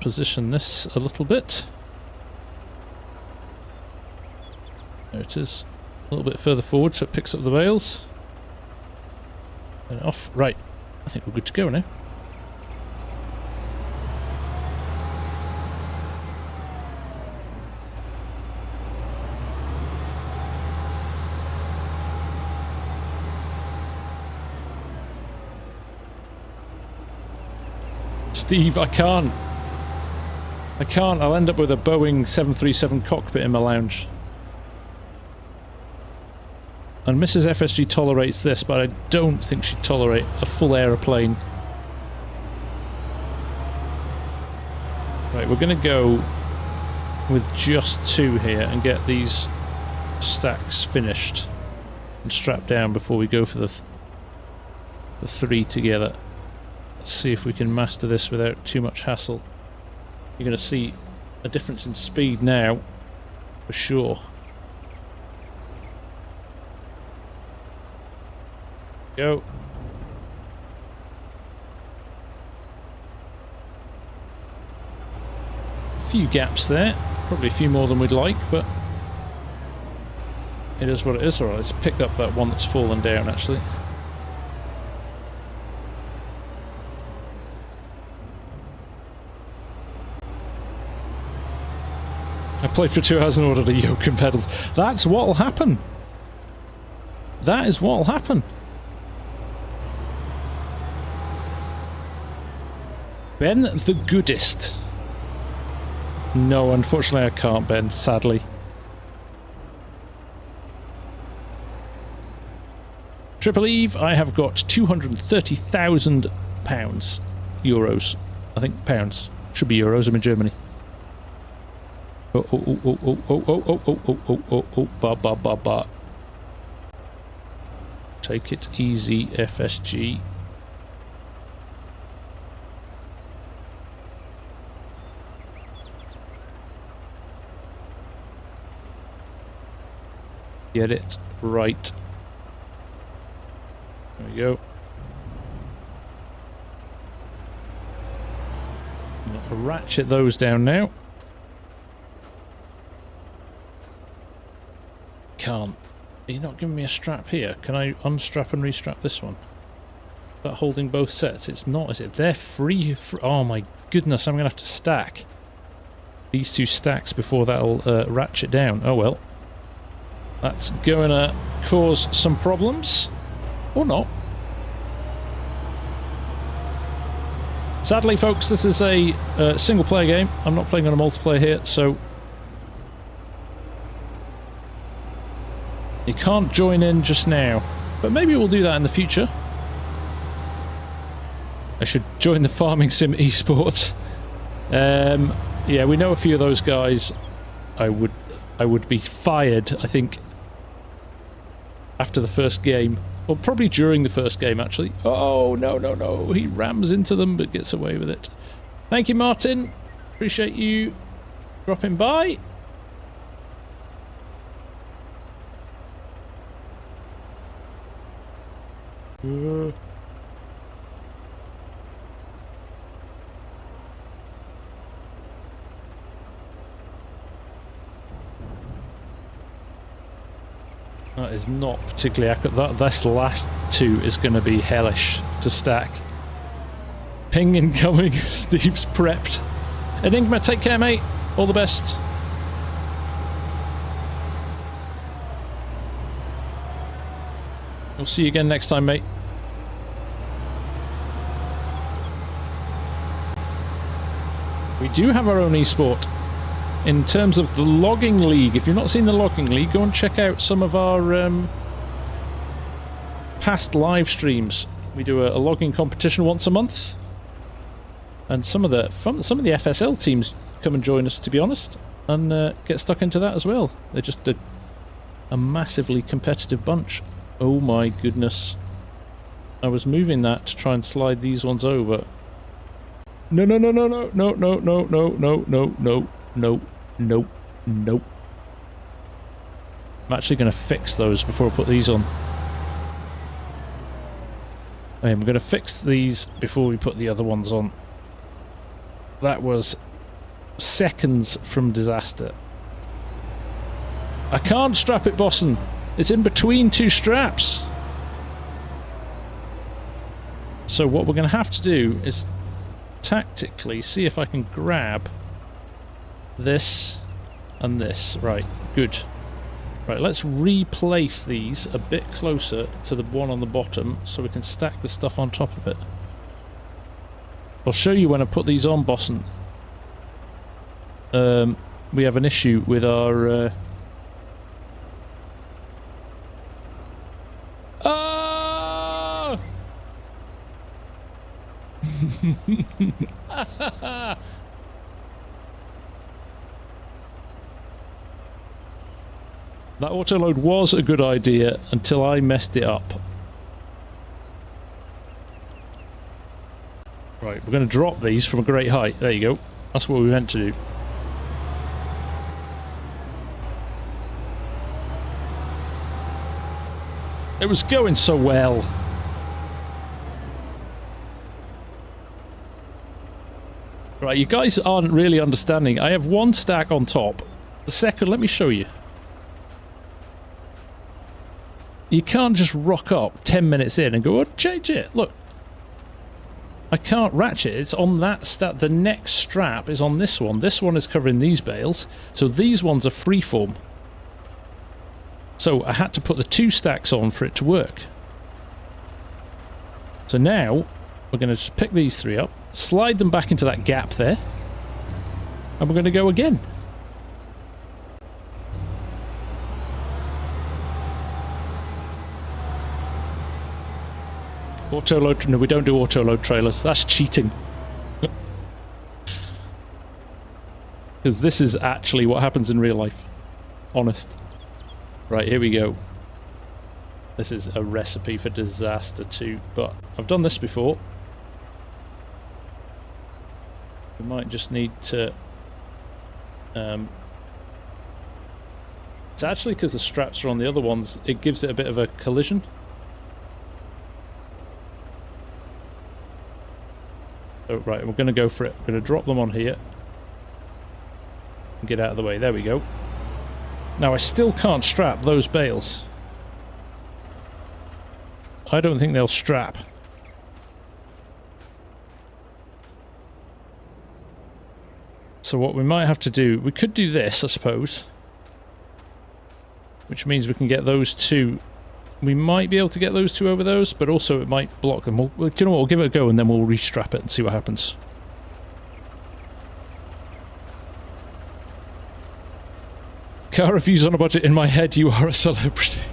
A: position this a little bit. There it is. A little bit further forward so it picks up the bales. And off. Right. I think we're good to go now. Steve, I can't. I'll end up with a Boeing 737 cockpit in my lounge. And Mrs. FSG tolerates this, but I don't think she'd tolerate a full aeroplane. Right, we're going to go with just 2 here and get these stacks finished and strapped down before we go for the 3 together. Let's see if we can master this without too much hassle. You're going to see a difference in speed now, for sure. Go. A few gaps there. Probably a few more than we'd like, but it is what it is. Alright, let's pick up that one that's fallen down, actually. I played for 2 hours and ordered a yoke and pedals. That's what'll happen. That is what'll happen. Ben the goodest. No, unfortunately I can't, Ben, sadly. Triple Eve, I have got £230,000. Euros. I think pounds. Should be euros, I'm in Germany. Oh, oh, oh, oh, oh, oh, oh, oh, oh, oh, oh, oh, ba, ba, ba, ba. Take it easy, FSG. Get it right. There we go. I'll ratchet those down now. Can't. You're not giving me a strap here. Can I unstrap and restrap this one? Is that holding both sets? It's not, is it? They're free. Oh my goodness, I'm going to have to stack these 2 stacks before that'll ratchet down. Oh well. That's going to cause some problems. Or not. Sadly, folks, this is a single-player game. I'm not playing on a multiplayer here, so you can't join in just now. But maybe we'll do that in the future. I should join the Farming Sim esports. Yeah, we know a few of those guys. I would be fired, I think, after the first game. Or probably during the first game, actually. Oh, no, no, no. He rams into them, but gets away with it. Thank you, Martin. Appreciate you dropping by. That is not particularly accurate. This last two is going to be hellish to stack. Ping incoming. Steve's prepped. Enigma, take care, mate. All the best. We'll see you again next time, mate. We do have our own esport. In terms of the logging league, if you've not seen the logging league, go and check out some of our past live streams. We do a logging competition once a month, and some of the FSL teams come and join us, to be honest, and get stuck into that as well. They're just a massively competitive bunch. Oh my goodness! I was moving that to try and slide these ones over. No, no, no, no, no, no, no, no, no, no, no, no, no, no, no. I'm actually going to fix those before I put these on. I'm going to fix these before we put the other ones on. That was seconds from disaster. I can't strap it, Boston. It's in between two straps. So what we're going to have to do is tactically see if I can grab this and this. Right, good. Right, let's replace these a bit closer to the one on the bottom so we can stack the stuff on top of it. I'll show you when I put these on, Boston. We have an issue with our... Oh! That autoload was a good idea until I messed it up. Right, we're going to drop these from a great height. There you go. That's what we meant to do. It was going so well. Right, you guys aren't really understanding. I have one stack on top. The second, let me show you. You can't just rock up 10 minutes in and go, oh, change it. Look. I can't ratchet. It's on that stack. The next strap is on this one. This one is covering these bales. So these ones are freeform. So I had to put the two stacks on for it to work. So now we're going to just pick these three up, slide them back into that gap there, and we're going to go again. Autoload, no, we don't do autoload trailers. That's cheating. Because this is actually what happens in real life. Honest. Right, here we go. This is a recipe for disaster too, but I've done this before. We might just need to... It's actually because the straps are on the other ones, it gives it a bit of a collision. Oh, right, we're going to go for it. We're going to drop them on here. And get out of the way. There we go. Now, I still can't strap those bales. I don't think they'll strap. So what we might have to do... We could do this, I suppose. Which means we can get those two... We might be able to get those two over those, but also it might block them. Do you know what? We'll give it a go and then we'll restrap it and see what happens. Car reviews on a budget. In my head, you are a celebrity.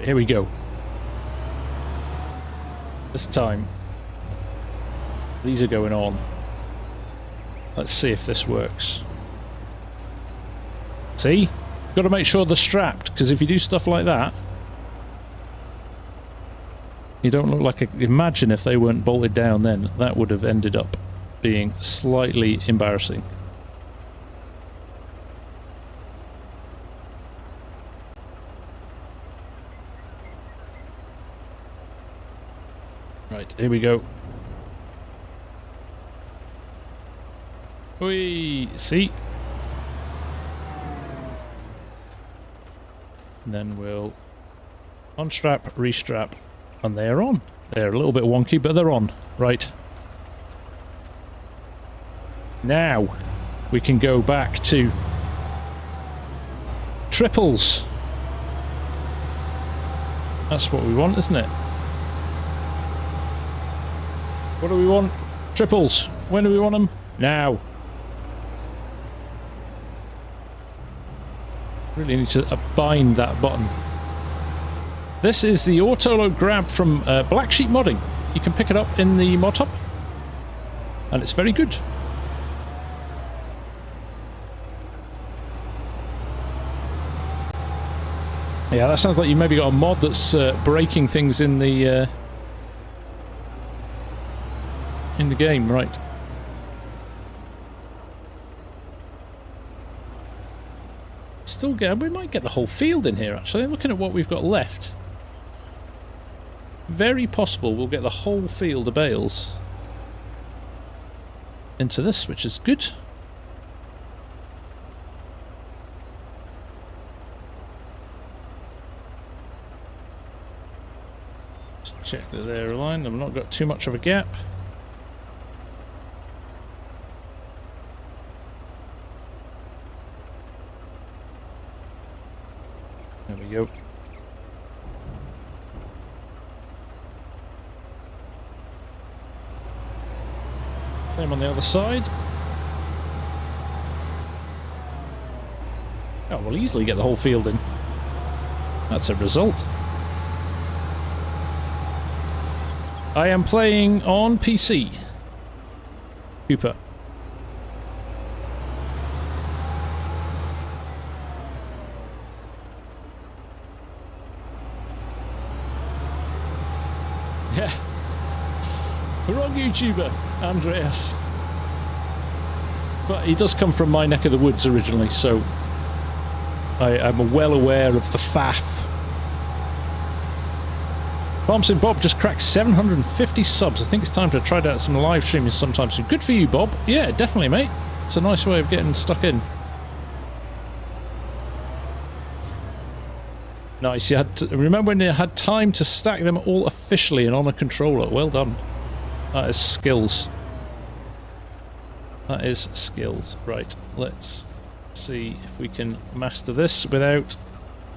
A: Right, here we go. This time, these are going on. Let's see if this works. See? Got to make sure they're strapped, because if you do stuff like that, you don't look like a... Imagine if they weren't bolted down then. That would have ended up being slightly embarrassing. Right, here we go. Whee! See? And then we'll unstrap, restrap, and they're on. They're a little bit wonky, but they're on. Right. Now, we can go back to triples. That's what we want, isn't it? What do we want? Triples. When do we want them? Now. Really need to bind that button. This is the autoload grab from Black Sheep Modding. You can pick it up in the mod hub, and it's very good. Yeah, that sounds like you maybe got a mod that's breaking things in the game, right? Still get, we might get the whole field in here actually. Looking at what we've got left, very possible we'll get the whole field of bales into this, which is good. Check that they're aligned. I've not got too much of a gap. There we go. Same on the other side. Oh, we'll easily get the whole field in. That's a result. I am playing on PC. Cooper. Yeah. Wrong YouTuber, Andreas. But he does come from my neck of the woods originally, so I am well aware of the faff. FarmSim Bob just cracked 750 subs. I think it's time to try out some live streaming sometime soon. Good for you, Bob. Yeah, definitely, mate. It's a nice way of getting stuck in. Nice. You had to, remember when you had time to stack them all officially and on a controller. Well done. That is skills. That is skills. Right, let's see if we can master this without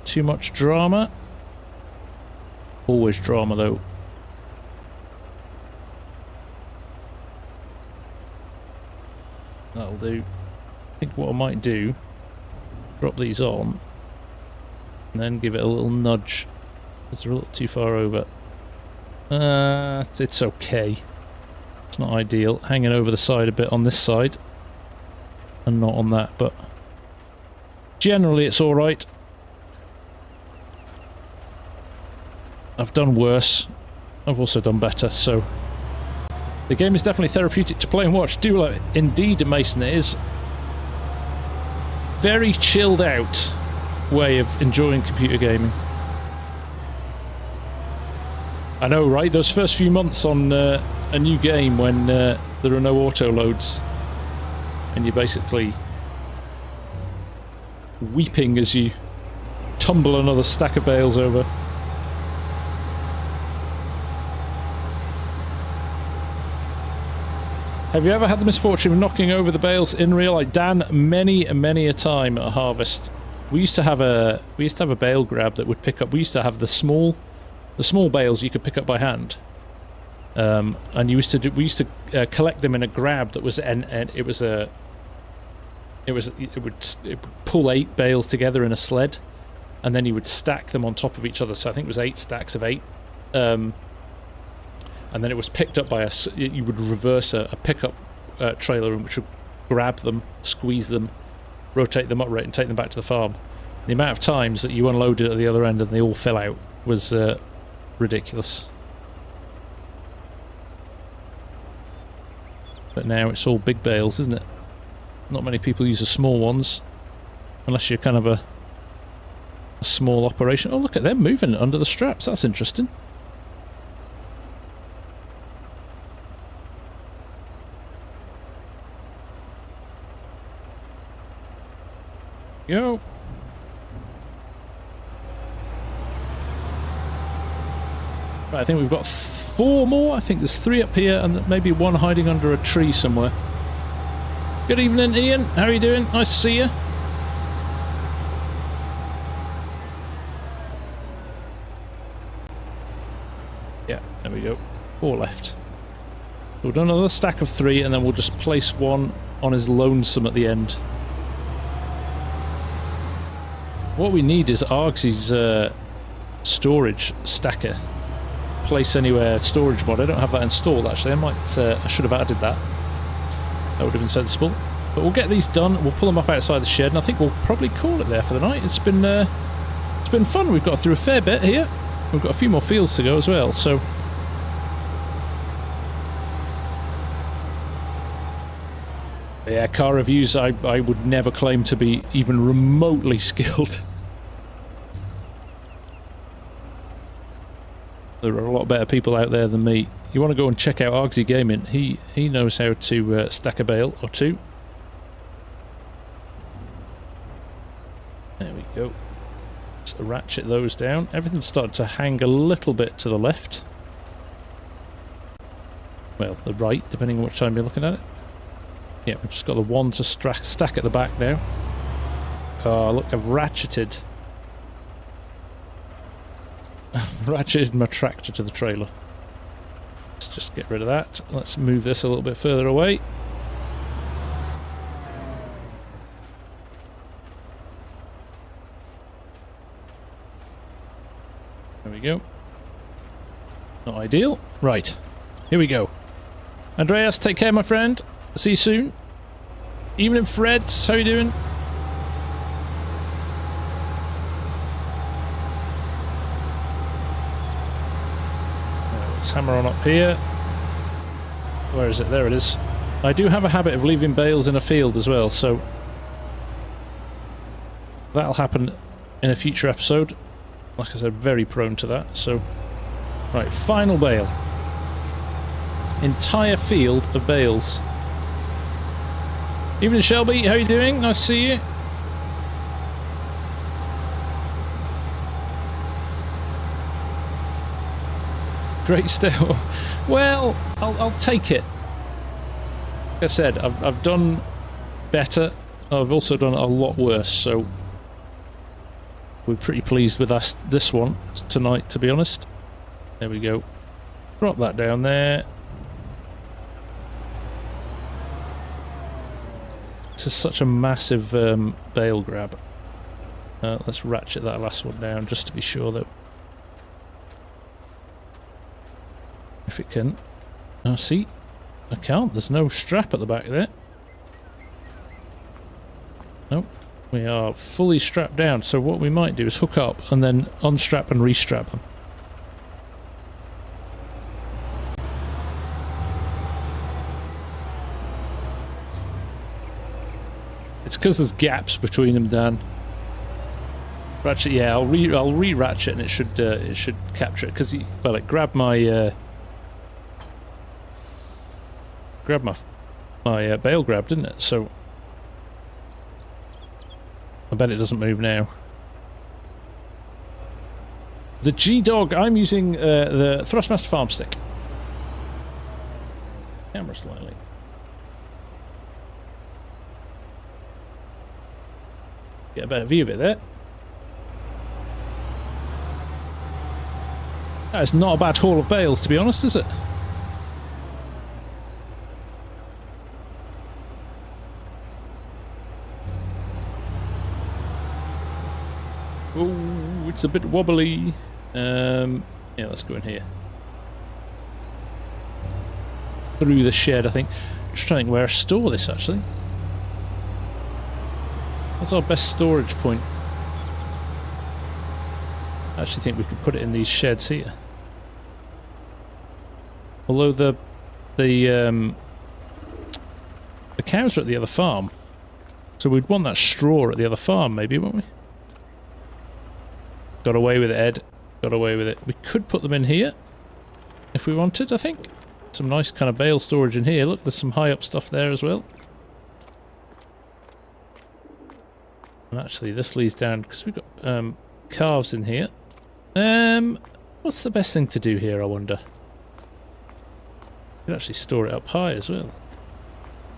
A: too much drama. Always drama, though. That'll do. I think what I might do, drop these on, and then give it a little nudge, because they're a little too far over. It's okay. It's not ideal. Hanging over the side a bit on this side, and not on that, but generally it's alright. I've done worse. I've also done better, so the game is definitely therapeutic to play and watch. Do like indeed, Mason. It is very chilled out way of enjoying computer gaming. I know, right? Those first few months on a new game when there are no auto loads, and you're basically weeping as you tumble another stack of bales over. Have you ever had the misfortune of knocking over the bales in real life? Dan, many a time at harvest. We used to have a bale grab that would pick up. We used to have the small bales you could pick up by hand, and we used to collect them in a grab that was it would pull 8 bales together in a sled, and then you would stack them on top of each other. So I think it was 8 stacks of 8. And then it was picked up by you would reverse a pickup trailer, which would grab them, squeeze them, rotate them upright, and take them back to the farm. The amount of times that you unloaded at the other end and they all fell out was ridiculous. But now it's all big bales, isn't it? Not many people use the small ones, unless you're kind of a small operation. Oh, look at them moving under the straps. That's interesting. Go. Right, I think we've got 4 more. I think there's 3 up here and maybe 1 hiding under a tree somewhere. Good evening, Ian. How are you doing? Nice to see you. Yeah, there we go. 4 left. We'll do another stack of 3 and then we'll just place 1 on his lonesome at the end. What we need is Argsy's storage stacker. Place anywhere storage mod. I don't have that installed actually. I should have added that. That would have been sensible. But we'll get these done. We'll pull them up outside the shed, and I think we'll probably call it there for the night. It's been fun. We've got through a fair bit here. We've got a few more fields to go as well. So yeah, car reviews. I would never claim to be even remotely skilled. There are a lot better people out there than me. You want to go and check out Argsy Gaming. He knows how to stack a bale or 2. There we go. Let's ratchet those down. Everything's started to hang a little bit to the left. Well, the right, depending on which time you're looking at it. Yeah, we've just got the 1 to stack at the back now. Oh, look, I've ratcheted. I've ratcheted my tractor to the trailer. Let's just get rid of that. Let's move this a little bit further away. There we go. Not ideal. Right. Here we go. Andreas, take care, my friend. See you soon. Evening, Freds. How you doing? Let's hammer on up here. Where is it? There it is. I do have a habit of leaving bales in a field as well, so that'll happen in a future episode. Like I said, very prone to that. So, right, final bale. Entire field of bales. Evening, Shelby. How you doing? Nice to see you. Great still. Well, I'll take it. Like I said, I've done better. I've also done a lot worse, so we're pretty pleased with this one tonight, to be honest. There we go. Drop that down there. This is such a massive bale grab. Let's ratchet that last one down just to be sure that if it can. Oh, see? I can't. There's no strap at the back there. Nope. We are fully strapped down, so what we might do is hook up and then unstrap and restrap them. It's because there's gaps between them, Dan. Ratchet, yeah, I'll re-ratchet and it should capture it because well, it grabbed my bale grab, didn't it? So I bet it doesn't move now. The G-Dog, I'm using the Thrustmaster farm stick. Camera slightly. Get a better view of it there. That's not a bad haul of bales, to be honest, is it? Oh, it's a bit wobbly. Yeah, let's go in here. Through the shed, I think. Just trying to think where to store this, actually. What's our best storage point? I actually think we could put it in these sheds here. Although the cows are at the other farm, so we'd want that straw at the other farm, maybe, wouldn't we? Got away with it, Ed. Got away with it. We could put them in here if we wanted, I think. Some nice kind of bale storage in here. Look, there's some high up stuff there as well. And actually, this leads down because we've got calves in here. What's the best thing to do here, I wonder? You could actually store it up high as well.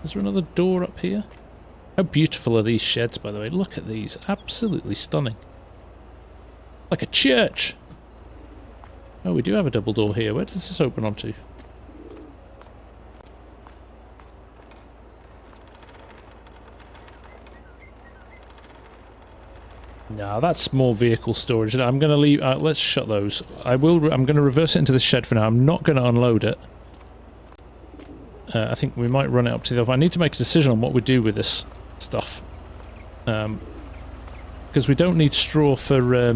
A: Is there another door up here? How beautiful are these sheds, by the way? Look at these. Absolutely stunning. Like a church. Oh, we do have a double door here. Where does this open onto? No, that's more vehicle storage. I'm going to leave. Let's shut those. I'm going to reverse it into the shed for now. I'm not going to unload it. I think we might run it up to the other. I need to make a decision on what we do with this stuff, because we don't need straw for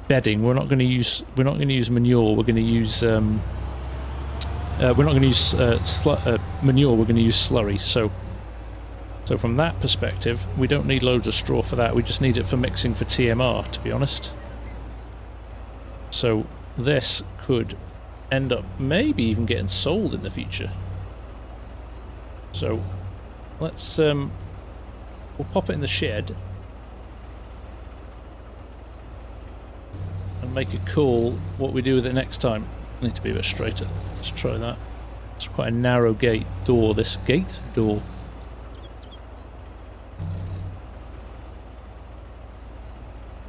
A: bedding. We're not going to use manure. We're going to use we're not going to use manure. We're going to use slurry. So from that perspective, we don't need loads of straw for that. We just need it for mixing for TMR, to be honest. So this could end up maybe even getting sold in the future. So let's we'll pop it in the shed and make it cool what we do with it next time. I need to be a bit straighter. Let's try that. It's quite a narrow gate door, this gate door.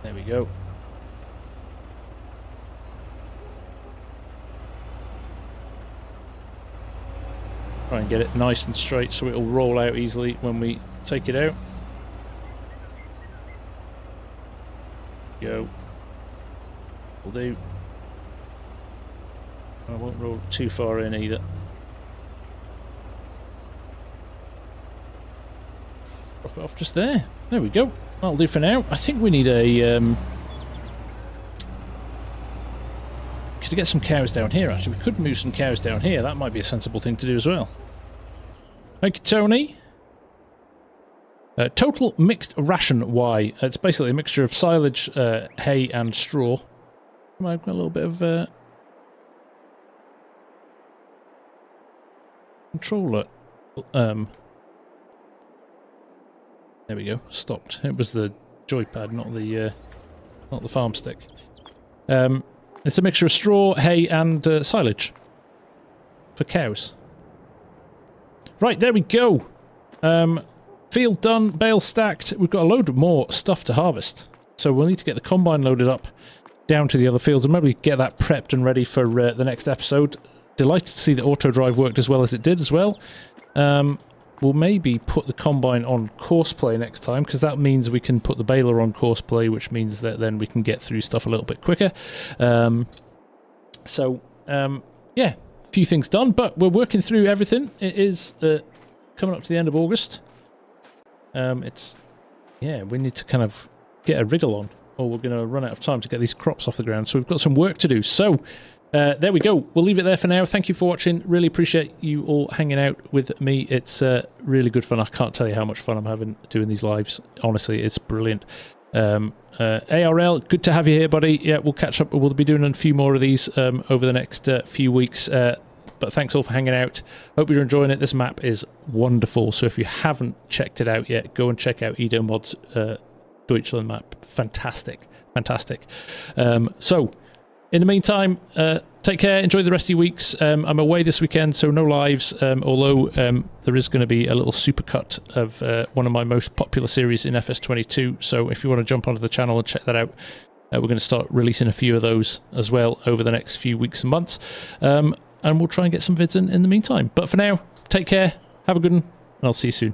A: There we go. Try and get it nice and straight so it'll roll out easily when we take it out. Go. Will do. I won't roll too far in either. Drop it off just there. There we go. That'll do for now. I think we need a could get some cows down here, actually. We could move some cows down here. That might be a sensible thing to do as well. Thank you, Tony. Total mixed ration Y. It's basically a mixture of silage, hay and straw. I've got a little bit of controller. There we go. Stopped. It was the joypad, not the farm stick. It's a mixture of straw, hay, and silage for cows. Right, there we go. Field done, bale stacked. We've got a load more stuff to harvest, so we'll need to get the combine loaded up down to the other fields and maybe get that prepped and ready for the next episode. Delighted to see the auto drive worked as well as it did as well. We'll maybe put the combine on course play next time, because that means we can put the baler on course play, which means that then we can get through stuff a little bit quicker. Yeah, a few things done, but we're working through everything. It is coming up to the end of August. Yeah, we need to kind of get a wriggle on, or we're going to run out of time to get these crops off the ground. So we've got some work to do. So there we go. We'll leave it there for now. Thank you for watching. Really appreciate you all hanging out with me. It's really good fun. I can't tell you how much fun I'm having doing these lives. Honestly, it's brilliant. ARL, good to have you here, buddy. Yeah, we'll catch up. We'll be doing a few more of these over the next few weeks. But thanks all for hanging out. Hope you're enjoying it. This map is wonderful. So if you haven't checked it out yet, go and check out Edomod's Deutschland map. Fantastic. Fantastic. So in the meantime, take care. Enjoy the rest of your weeks. I'm away this weekend, so no lives, although there is going to be a little supercut of one of my most popular series in FS22. So if you want to jump onto the channel and check that out, we're going to start releasing a few of those as well over the next few weeks and months. And we'll try and get some vids in the meantime. But for now, take care, have a good one, and I'll see you soon.